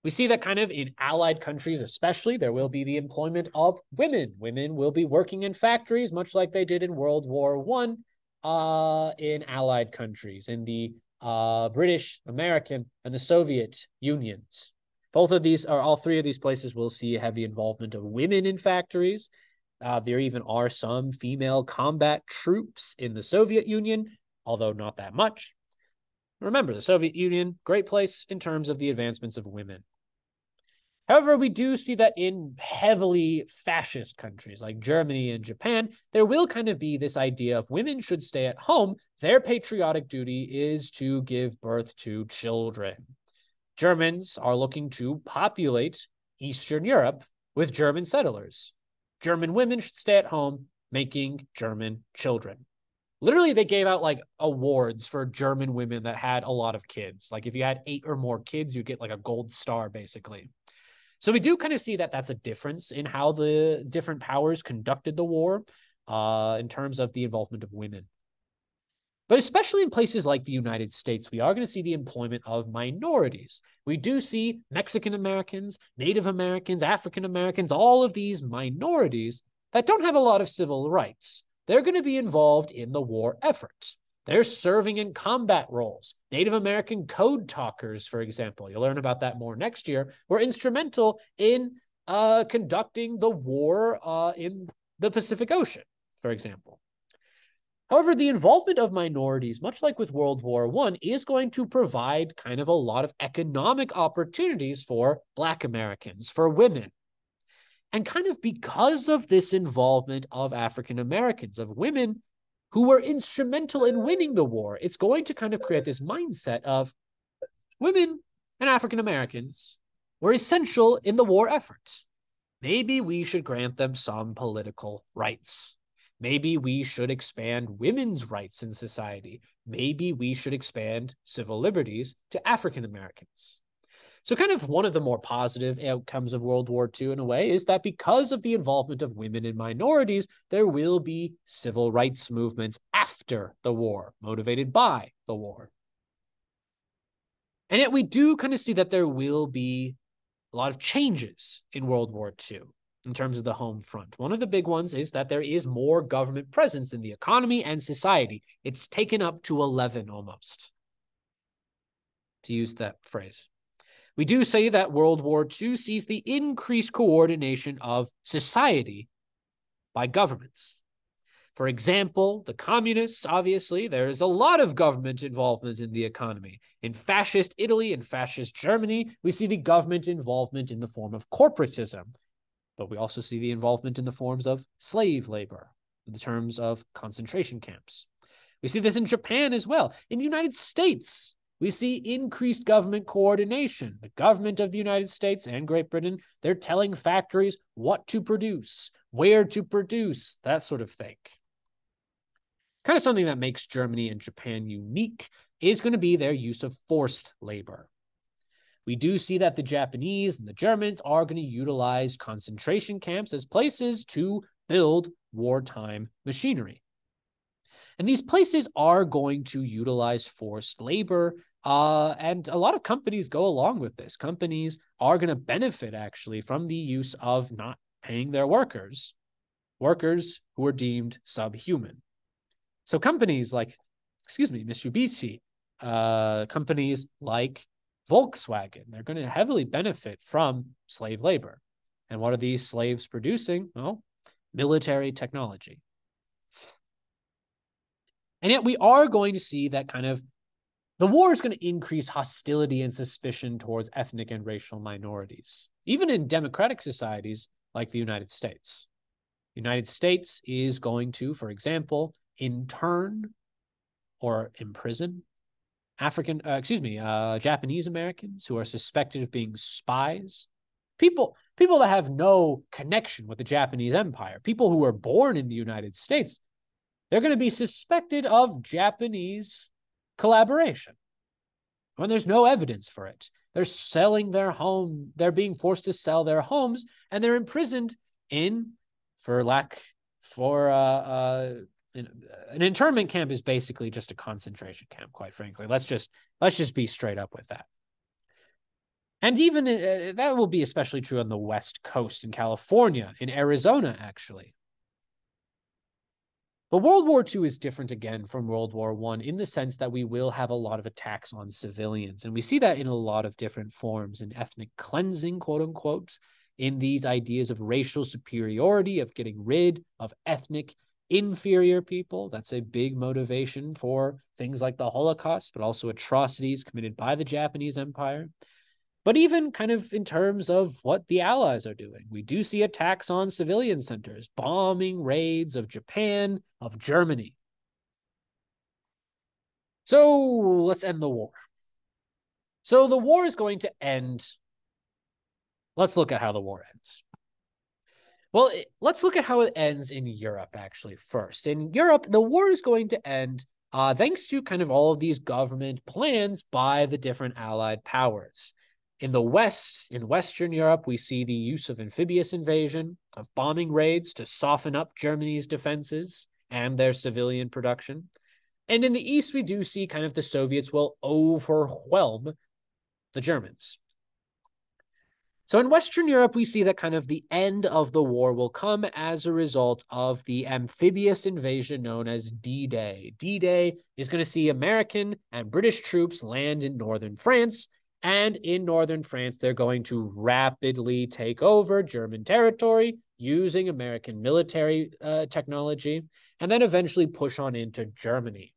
We see that kind of in allied countries especially, there will be the employment of women. Women will be working in factories, much like they did in World War I in allied countries, in the British, American, and the Soviet unions. Both of these, or all three of these places, will see a heavy involvement of women in factories. There even are some female combat troops in the Soviet Union, although not that much. Remember, the Soviet Union, great place in terms of the advancements of women. However, we do see that in heavily fascist countries like Germany and Japan, there will kind of be this idea of women should stay at home. Their patriotic duty is to give birth to children. Germans are looking to populate Eastern Europe with German settlers. German women should stay at home making German children. Literally, they gave out like awards for German women that had a lot of kids. Like if you had 8 or more kids, you get like a gold star, basically. So we do kind of see that that's a difference in how the different powers conducted the war in terms of the involvement of women. But especially in places like the United States, we are going to see the employment of minorities. We do see Mexican Americans, Native Americans, African Americans, all of these minorities that don't have a lot of civil rights. They're going to be involved in the war effort. They're serving in combat roles. Native American code talkers, for example, you'll learn about that more next year, were instrumental in conducting the war in the Pacific Ocean, for example. However, the involvement of minorities, much like with World War I, is going to provide kind of a lot of economic opportunities for Black Americans, for women. And kind of because of this involvement of African Americans, of women who were instrumental in winning the war, it's going to kind of create this mindset of women and African Americans were essential in the war effort. Maybe we should grant them some political rights. Maybe we should expand women's rights in society. Maybe we should expand civil liberties to African Americans. So kind of one of the more positive outcomes of World War II in a way is that because of the involvement of women and minorities, there will be civil rights movements after the war, motivated by the war. And yet we do kind of see that there will be a lot of changes in World War II in terms of the home front. One of the big ones is that there is more government presence in the economy and society. It's taken up to 11 almost, to use that phrase. We do say that World War II sees the increased coordination of society by governments. For example, the communists, obviously, there is a lot of government involvement in the economy. In fascist Italy and fascist Germany, we see the government involvement in the form of corporatism, but we also see the involvement in the forms of slave labor, in the terms of concentration camps. We see this in Japan as well. In the United States, We see increased government coordination. The government of the United States and Great Britain, they're telling factories what to produce, where to produce, that sort of thing. Kind of something that makes Germany and Japan unique is going to be their use of forced labor. We do see that the Japanese and the Germans are going to utilize concentration camps as places to build wartime machinery. And these places are going to utilize forced labor, and a lot of companies go along with this. Companies are going to benefit, actually, from the use of not paying their workers who are deemed subhuman. So companies like, Mitsubishi, companies like Volkswagen, they're going to heavily benefit from slave labor. And what are these slaves producing? Well, military technology. And yet we are going to see that kind of the war is going to increase hostility and suspicion towards ethnic and racial minorities, even in democratic societies like the United States. The United States is going to, for example, intern or imprison Japanese Americans who are suspected of being spies. People that have no connection with the Japanese Empire, people who were born in the United States, they're going to be suspected of Japanese collaboration when there's no evidence for it. They're selling their home. They're being forced to sell their homes, and they're imprisoned an internment camp is basically just a concentration camp, quite frankly. Let's just be straight up with that. And even that will be especially true on the West Coast in California, in Arizona, actually. But World War II is different again from World War I in the sense that we will have a lot of attacks on civilians. And we see that in a lot of different forms, in ethnic cleansing, quote unquote, in these ideas of racial superiority, of getting rid of ethnic inferior people. That's a big motivation for things like the Holocaust, but also atrocities committed by the Japanese Empire. But even kind of in terms of what the Allies are doing, we do see attacks on civilian centers, bombing raids of Japan, of Germany. So let's end the war. So the war is going to end. Let's look at how the war ends. Well, let's look at how it ends in Europe, actually, first. In Europe, the war is going to end thanks to kind of all of these government plans by the different Allied powers. In the West, in Western Europe, we see the use of amphibious invasion, of bombing raids to soften up Germany's defenses and their civilian production. And in the East, we do see kind of the Soviets will overwhelm the Germans. So in Western Europe, we see that kind of the end of the war will come as a result of the amphibious invasion known as D-Day. D-Day is going to see American and British troops land in northern France. And in northern France, they're going to rapidly take over German territory using American military technology, and then eventually push on into Germany.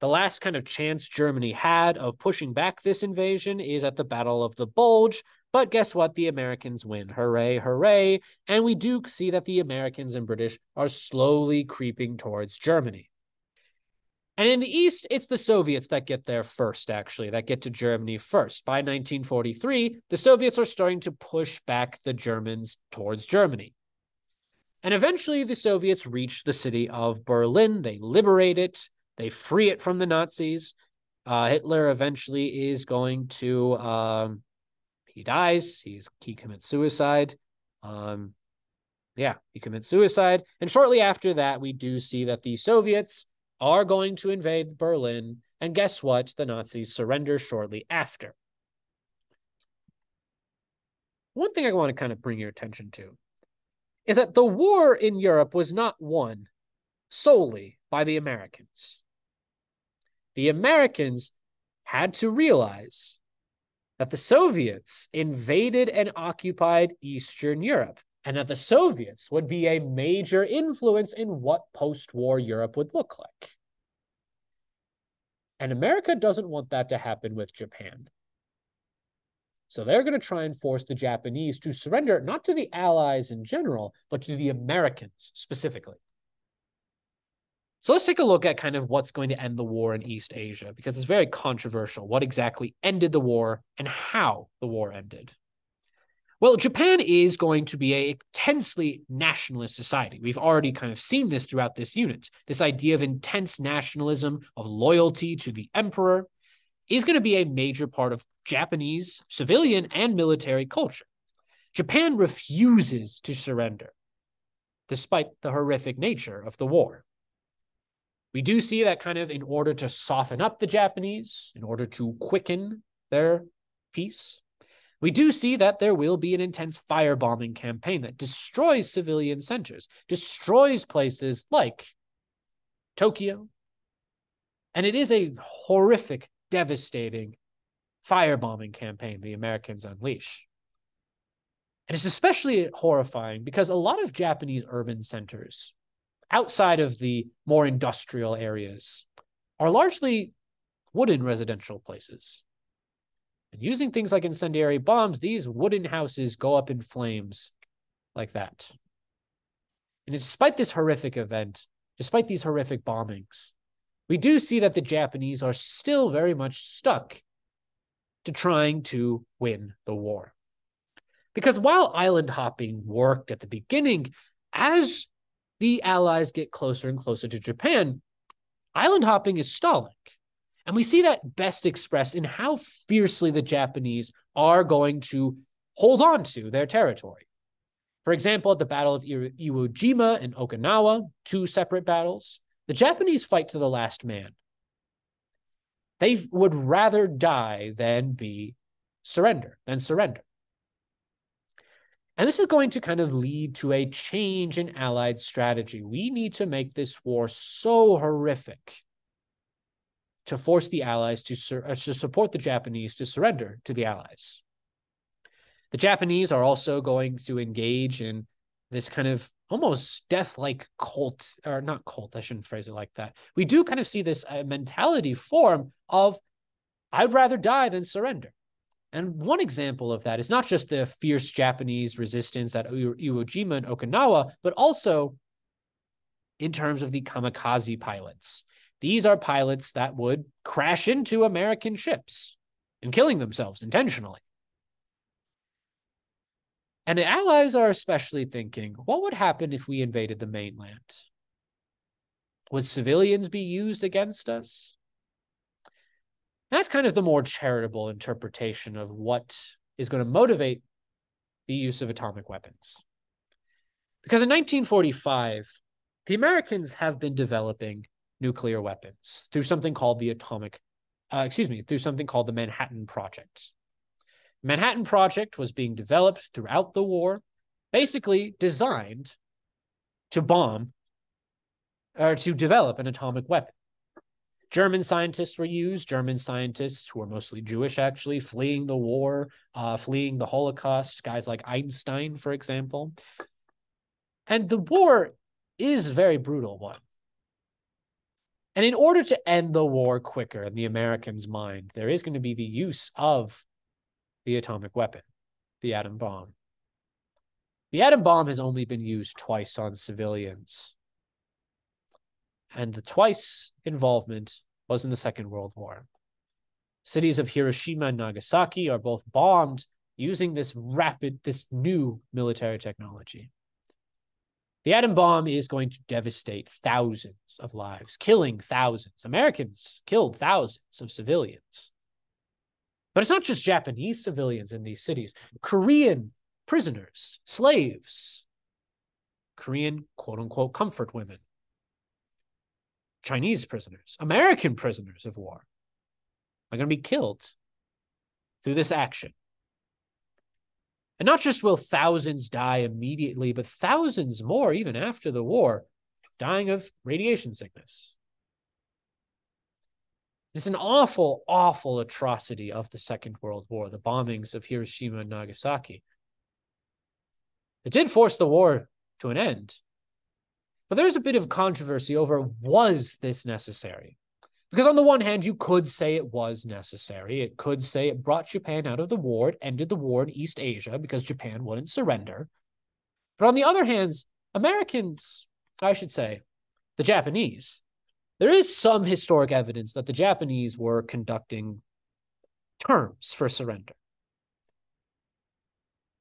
The last kind of chance Germany had of pushing back this invasion is at the Battle of the Bulge, but guess what? The Americans win. Hooray, hooray. And we do see that the Americans and British are slowly creeping towards Germany. And in the East, it's the Soviets that get there first, actually, that get to Germany first. By 1943, the Soviets are starting to push back the Germans towards Germany. And eventually, the Soviets reach the city of Berlin. They liberate it. They free it from the Nazis. Hitler eventually is going to, he dies. He commits suicide. He commits suicide. And shortly after that, we do see that the Soviets are going to invade Berlin. And guess what? The Nazis surrender shortly after. One thing I want to kind of bring your attention to is that the war in Europe was not won solely by the Americans. The Americans had to realize that the Soviets invaded and occupied Eastern Europe, and that the Soviets would be a major influence in what post-war Europe would look like. And America doesn't want that to happen with Japan. So they're going to try and force the Japanese to surrender, not to the Allies in general, but to the Americans specifically. So let's take a look at kind of what's going to end the war in East Asia, because it's very controversial what exactly ended the war and how the war ended. Well, Japan is going to be a intensely nationalist society. We've already kind of seen this throughout this unit. This idea of intense nationalism, of loyalty to the emperor, is going to be a major part of Japanese civilian and military culture. Japan refuses to surrender, despite the horrific nature of the war. We do see that kind of in order to soften up the Japanese, in order to quicken their peace, we do see that there will be an intense firebombing campaign that destroys civilian centers, destroys places like Tokyo. And it is a horrific, devastating firebombing campaign the Americans unleash. And it's especially horrifying because a lot of Japanese urban centers outside of the more industrial areas are largely wooden residential places. And using things like incendiary bombs, these wooden houses go up in flames like that. And despite this horrific event, despite these horrific bombings, we do see that the Japanese are still very much stuck to trying to win the war. Because while island hopping worked at the beginning, as the Allies get closer and closer to Japan, island hopping is stalling. And we see that best expressed in how fiercely the Japanese are going to hold on to their territory. For example, at the Battle of Iwo Jima and Okinawa, two separate battles, the Japanese fight to the last man. They would rather die than surrender. And this is going to kind of lead to a change in Allied strategy. We need to make this war so horrific to force the Allies to support the Japanese to surrender to the Allies. The Japanese are also going to engage in this kind of almost death-like cult, or not cult, I shouldn't phrase it like that. We do kind of see this mentality form of, I'd rather die than surrender. And one example of that is not just the fierce Japanese resistance at Iwo Jima and Okinawa, but also in terms of the kamikaze pilots. These are pilots that would crash into American ships and killing themselves intentionally. And the Allies are especially thinking, what would happen if we invaded the mainland? Would civilians be used against us? That's kind of the more charitable interpretation of what is going to motivate the use of atomic weapons. Because in 1945, the Americans have been developing nuclear weapons through something called the Manhattan Project. The Manhattan Project was being developed throughout the war, basically designed to bomb or to develop an atomic weapon. German scientists were used, German scientists who were mostly Jewish, actually, fleeing the war, fleeing the Holocaust, guys like Einstein, for example. And the war is a very brutal one. And in order to end the war quicker in the Americans' mind, there is going to be the use of the atomic weapon, the atom bomb. The atom bomb has only been used twice on civilians. And the twice involvement was in the Second World War. Cities of Hiroshima and Nagasaki are both bombed using this new military technology. The atom bomb is going to devastate thousands of lives, killing thousands. Americans killed thousands of civilians. But it's not just Japanese civilians in these cities. Korean prisoners, slaves, Korean quote-unquote comfort women, Chinese prisoners, American prisoners of war are going to be killed through this action. And not just will thousands die immediately, but thousands more even after the war, dying of radiation sickness. It's an awful, awful atrocity of the Second World War, the bombings of Hiroshima and Nagasaki. It did force the war to an end. But there's a bit of controversy over, was this necessary? Because on the one hand, you could say it was necessary. It could say it brought Japan out of the war. It ended the war in East Asia because Japan wouldn't surrender. But on the other hand, Americans, I should say, the Japanese, There is some historic evidence that the Japanese were conducting terms for surrender.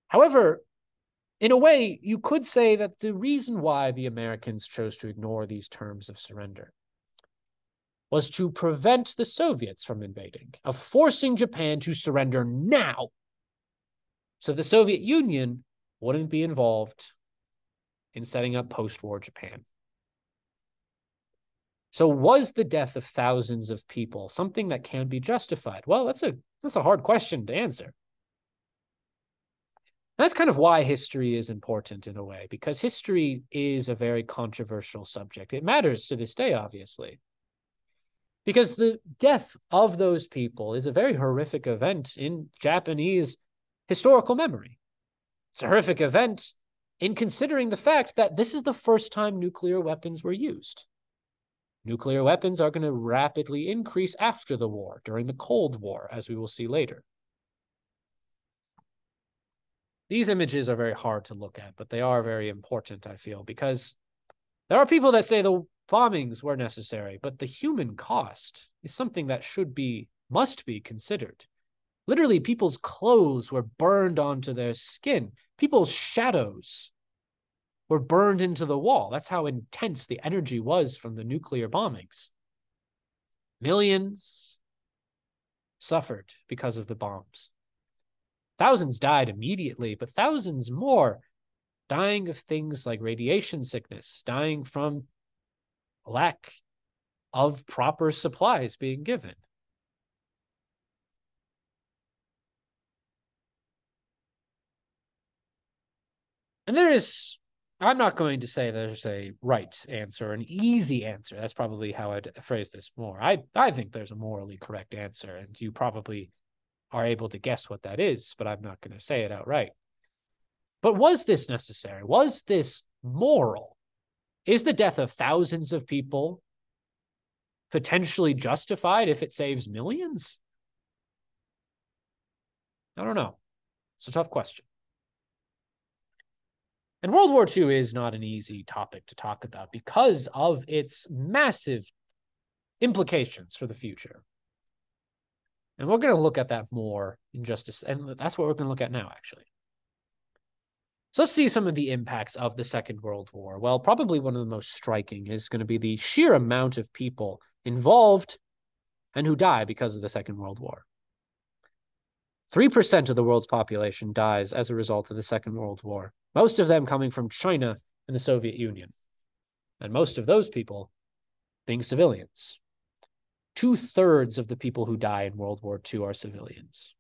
However, in a way, you could say that the reason why the Americans chose to ignore these terms of surrender was to prevent the Soviets from invading, of forcing Japan to surrender now, so the Soviet Union wouldn't be involved in setting up post-war Japan. So was the death of thousands of people something that can be justified? Well, that's a hard question to answer. That's kind of why history is important in a way, because history is a very controversial subject. It matters to this day, obviously, because the death of those people is a very horrific event in Japanese historical memory. It's a horrific event in considering the fact that this is the first time nuclear weapons were used. Nuclear weapons are going to rapidly increase after the war, during the Cold War, as we will see later. These images are very hard to look at, but they are very important, I feel, because there are people that say the bombings were necessary, but the human cost is something that must be considered. Literally, people's clothes were burned onto their skin. People's shadows were burned into the wall. That's how intense the energy was from the nuclear bombings. Millions suffered because of the bombs. Thousands died immediately, but thousands more dying of things like radiation sickness, dying from lack of proper supplies being given. And I'm not going to say there's a right answer, an easy answer. That's probably how I'd phrase this more. I think there's a morally correct answer, and you probably are able to guess what that is, but I'm not going to say it outright. But was this necessary? Was this moral? Is the death of thousands of people potentially justified if it saves millions? I don't know. It's a tough question. And World War II is not an easy topic to talk about because of its massive implications for the future. And we're going to look at that more in just and that's what we're going to look at now, actually. So let's see some of the impacts of the Second World War. Well, probably one of the most striking is going to be the sheer amount of people involved and who die because of the Second World War. 3% of the world's population dies as a result of the Second World War, most of them coming from China and the Soviet Union, and most of those people being civilians. 2/3 of the people who die in World War II are civilians.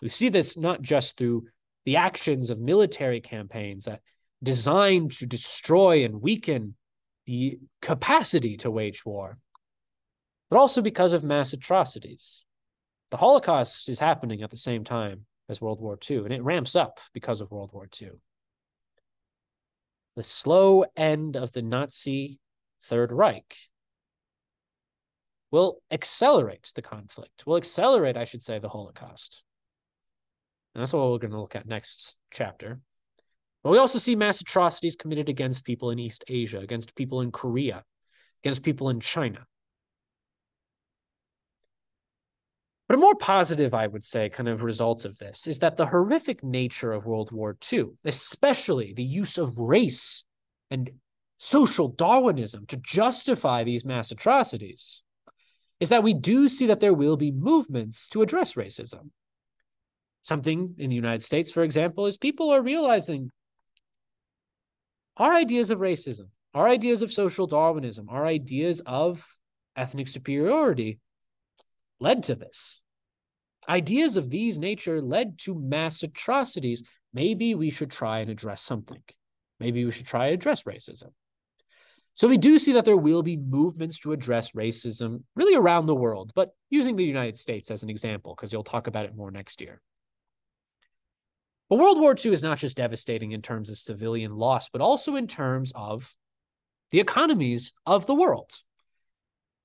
We see this not just through the actions of military campaigns that designed to destroy and weaken the capacity to wage war, but also because of mass atrocities. The Holocaust is happening at the same time as World War II, and it ramps up because of World War II. The slow end of the Nazi Third Reich will accelerate the conflict, will accelerate, I should say, the Holocaust. And that's what we're going to look at next chapter. But we also see mass atrocities committed against people in East Asia, against people in Korea, against people in China. But a more positive, I would say, kind of result of this is that the horrific nature of World War II, especially the use of race and social Darwinism to justify these mass atrocities, is that we do see that there will be movements to address racism. Something in the United States, for example, is people are realizing our ideas of racism, our ideas of social Darwinism, our ideas of ethnic superiority led to this. Ideas of these nature led to mass atrocities. Maybe we should try and address something. Maybe we should try and address racism. So we do see that there will be movements to address racism really around the world, but using the United States as an example, because you'll talk about it more next year. But World War II is not just devastating in terms of civilian loss, but also in terms of the economies of the world.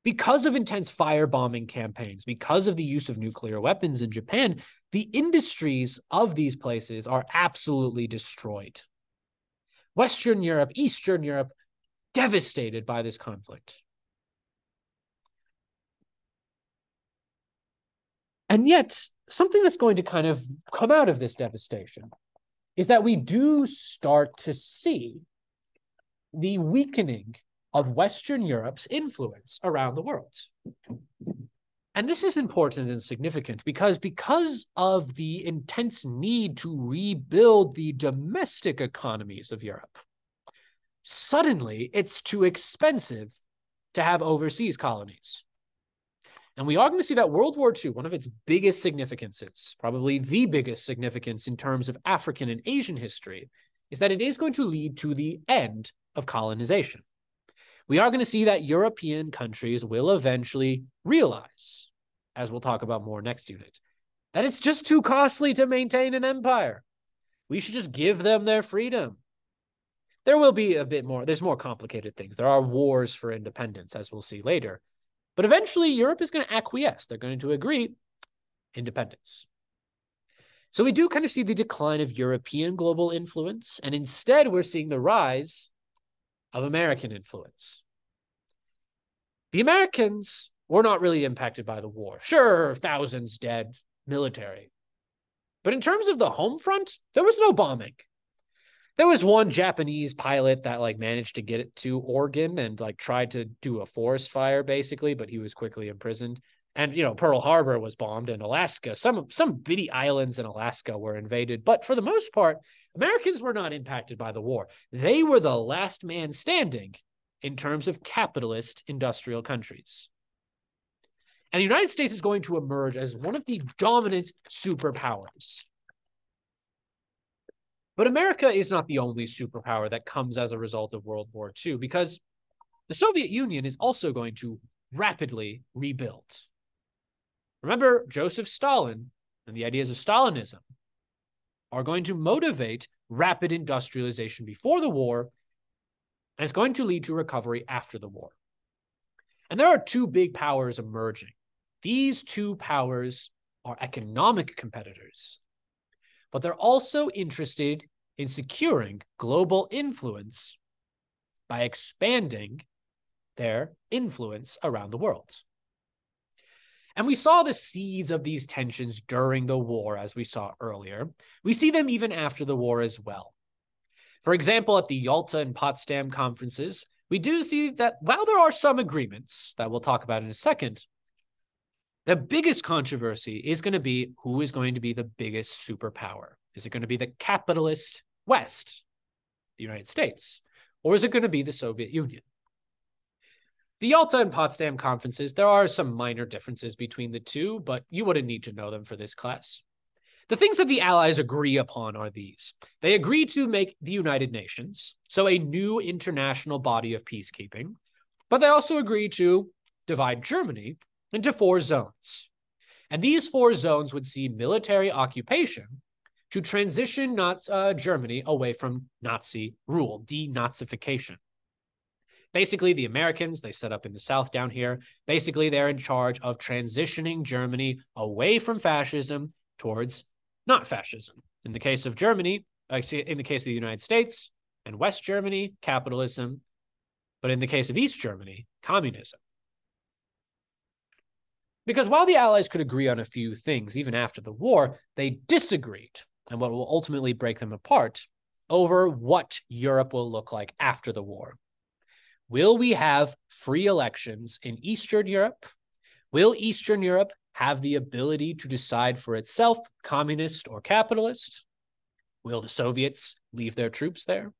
Because of intense firebombing campaigns, because of the use of nuclear weapons in Japan, the industries of these places are absolutely destroyed. Western Europe, Eastern Europe, devastated by this conflict. And yet, something that's going to kind of come out of this devastation is that we do start to see the weakening of Western Europe's influence around the world. And this is important and significant because of the intense need to rebuild the domestic economies of Europe, suddenly it's too expensive to have overseas colonies. And we are going to see that World War II, one of its biggest significances, probably the biggest significance in terms of African and Asian history, is that it is going to lead to the end of colonization. We are going to see that European countries will eventually realize, as we'll talk about more next unit, that it's just too costly to maintain an empire. We should just give them their freedom. There will be a bit more, there's more complicated things. There are wars for independence, as we'll see later. But eventually, Europe is going to acquiesce. They're going to agree independence. So we do kind of see the decline of European global influence, and instead we're seeing the rise of American influence. The Americans were not really impacted by the war. Sure, thousands dead, military. But in terms of the home front, there was no bombing. There was one Japanese pilot that managed to get it to Oregon and tried to do a forest fire basically, but he was quickly imprisoned. And Pearl Harbor was bombed in Alaska. Some bitty islands in Alaska were invaded, but for the most part, Americans were not impacted by the war. They were the last man standing in terms of capitalist industrial countries. And the United States is going to emerge as one of the dominant superpowers. But America is not the only superpower that comes as a result of World War II, because the Soviet Union is also going to rapidly rebuild. Remember, Joseph Stalin and the ideas of Stalinism are going to motivate rapid industrialization before the war, and it's going to lead to recovery after the war. And there are two big powers emerging. These two powers are economic competitors, but they're also interested in securing global influence by expanding their influence around the world. And we saw the seeds of these tensions during the war, as we saw earlier. We see them even after the war as well. For example, at the Yalta and Potsdam conferences, we do see that while there are some agreements that we'll talk about in a second, the biggest controversy is going to be who is going to be the biggest superpower. Is it going to be the capitalist West, the United States, or is it going to be the Soviet Union? The Yalta and Potsdam conferences, there are some minor differences between the two, but you wouldn't need to know them for this class. The things that the Allies agree upon are these. They agree to make the United Nations, so a new international body of peacekeeping, but they also agree to divide Germany into 4 zones. And these 4 zones would see military occupation to transition Germany away from Nazi rule, denazification. Basically, the Americans, they set up in the South down here, basically they're in charge of transitioning Germany away from fascism towards not fascism. In the case of Germany, in the case of the United States and West Germany, capitalism, but in the case of East Germany, communism. Because while the Allies could agree on a few things, even after the war, they disagreed, and what will ultimately break them apart, over what Europe will look like after the war. Will we have free elections in Eastern Europe? Will Eastern Europe have the ability to decide for itself, communist or capitalist? Will the Soviets leave their troops there?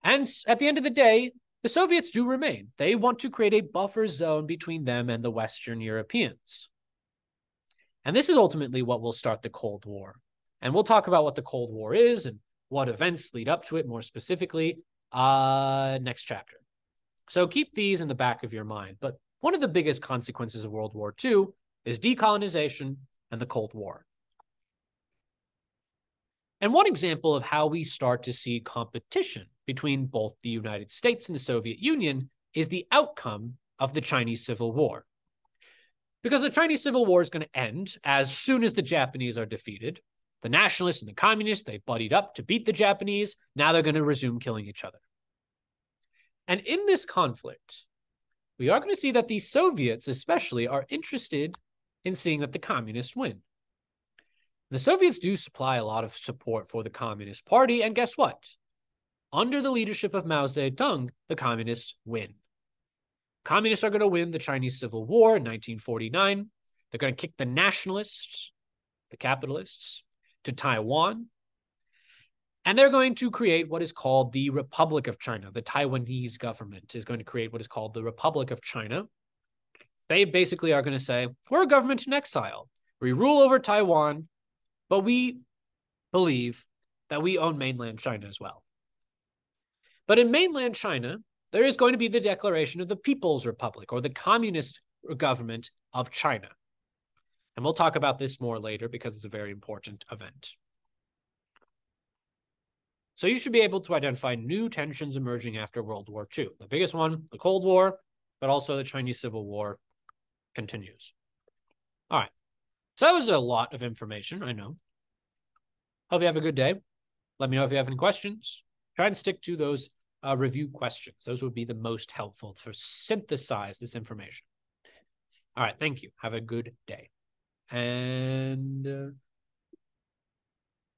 And at the end of the day, the Soviets do remain. They want to create a buffer zone between them and the Western Europeans. And this is ultimately what will start the Cold War. And we'll talk about what the Cold War is and what events lead up to it more specifically next chapter. So keep these in the back of your mind. But one of the biggest consequences of World War II is decolonization and the Cold War. And one example of how we start to see competition between both the United States and the Soviet Union is the outcome of the Chinese Civil War. Because the Chinese Civil War is going to end as soon as the Japanese are defeated. The nationalists and the communists, they buddied up to beat the Japanese. Now they're going to resume killing each other. And in this conflict, we are going to see that the Soviets especially are interested in seeing that the communists win. The Soviets do supply a lot of support for the Communist Party, and guess what? Under the leadership of Mao Zedong, the communists win. Communists are going to win the Chinese Civil War in 1949. They're going to kick the nationalists, the capitalists, to Taiwan. And they're going to create what is called the Republic of China. The Taiwanese government is going to create what is called the Republic of China. They basically are going to say, we're a government in exile. We rule over Taiwan, but we believe that we own mainland China as well. But in mainland China, there is going to be the declaration of the People's Republic, or the Communist Government of China. And we'll talk about this more later because it's a very important event. So you should be able to identify new tensions emerging after World War II. The biggest one, the Cold War, but also the Chinese Civil War continues. All right. So that was a lot of information, I know. Hope you have a good day. Let me know if you have any questions. Try and stick to those review questions. Those would be the most helpful to synthesize this information. All right. Thank you. Have a good day. And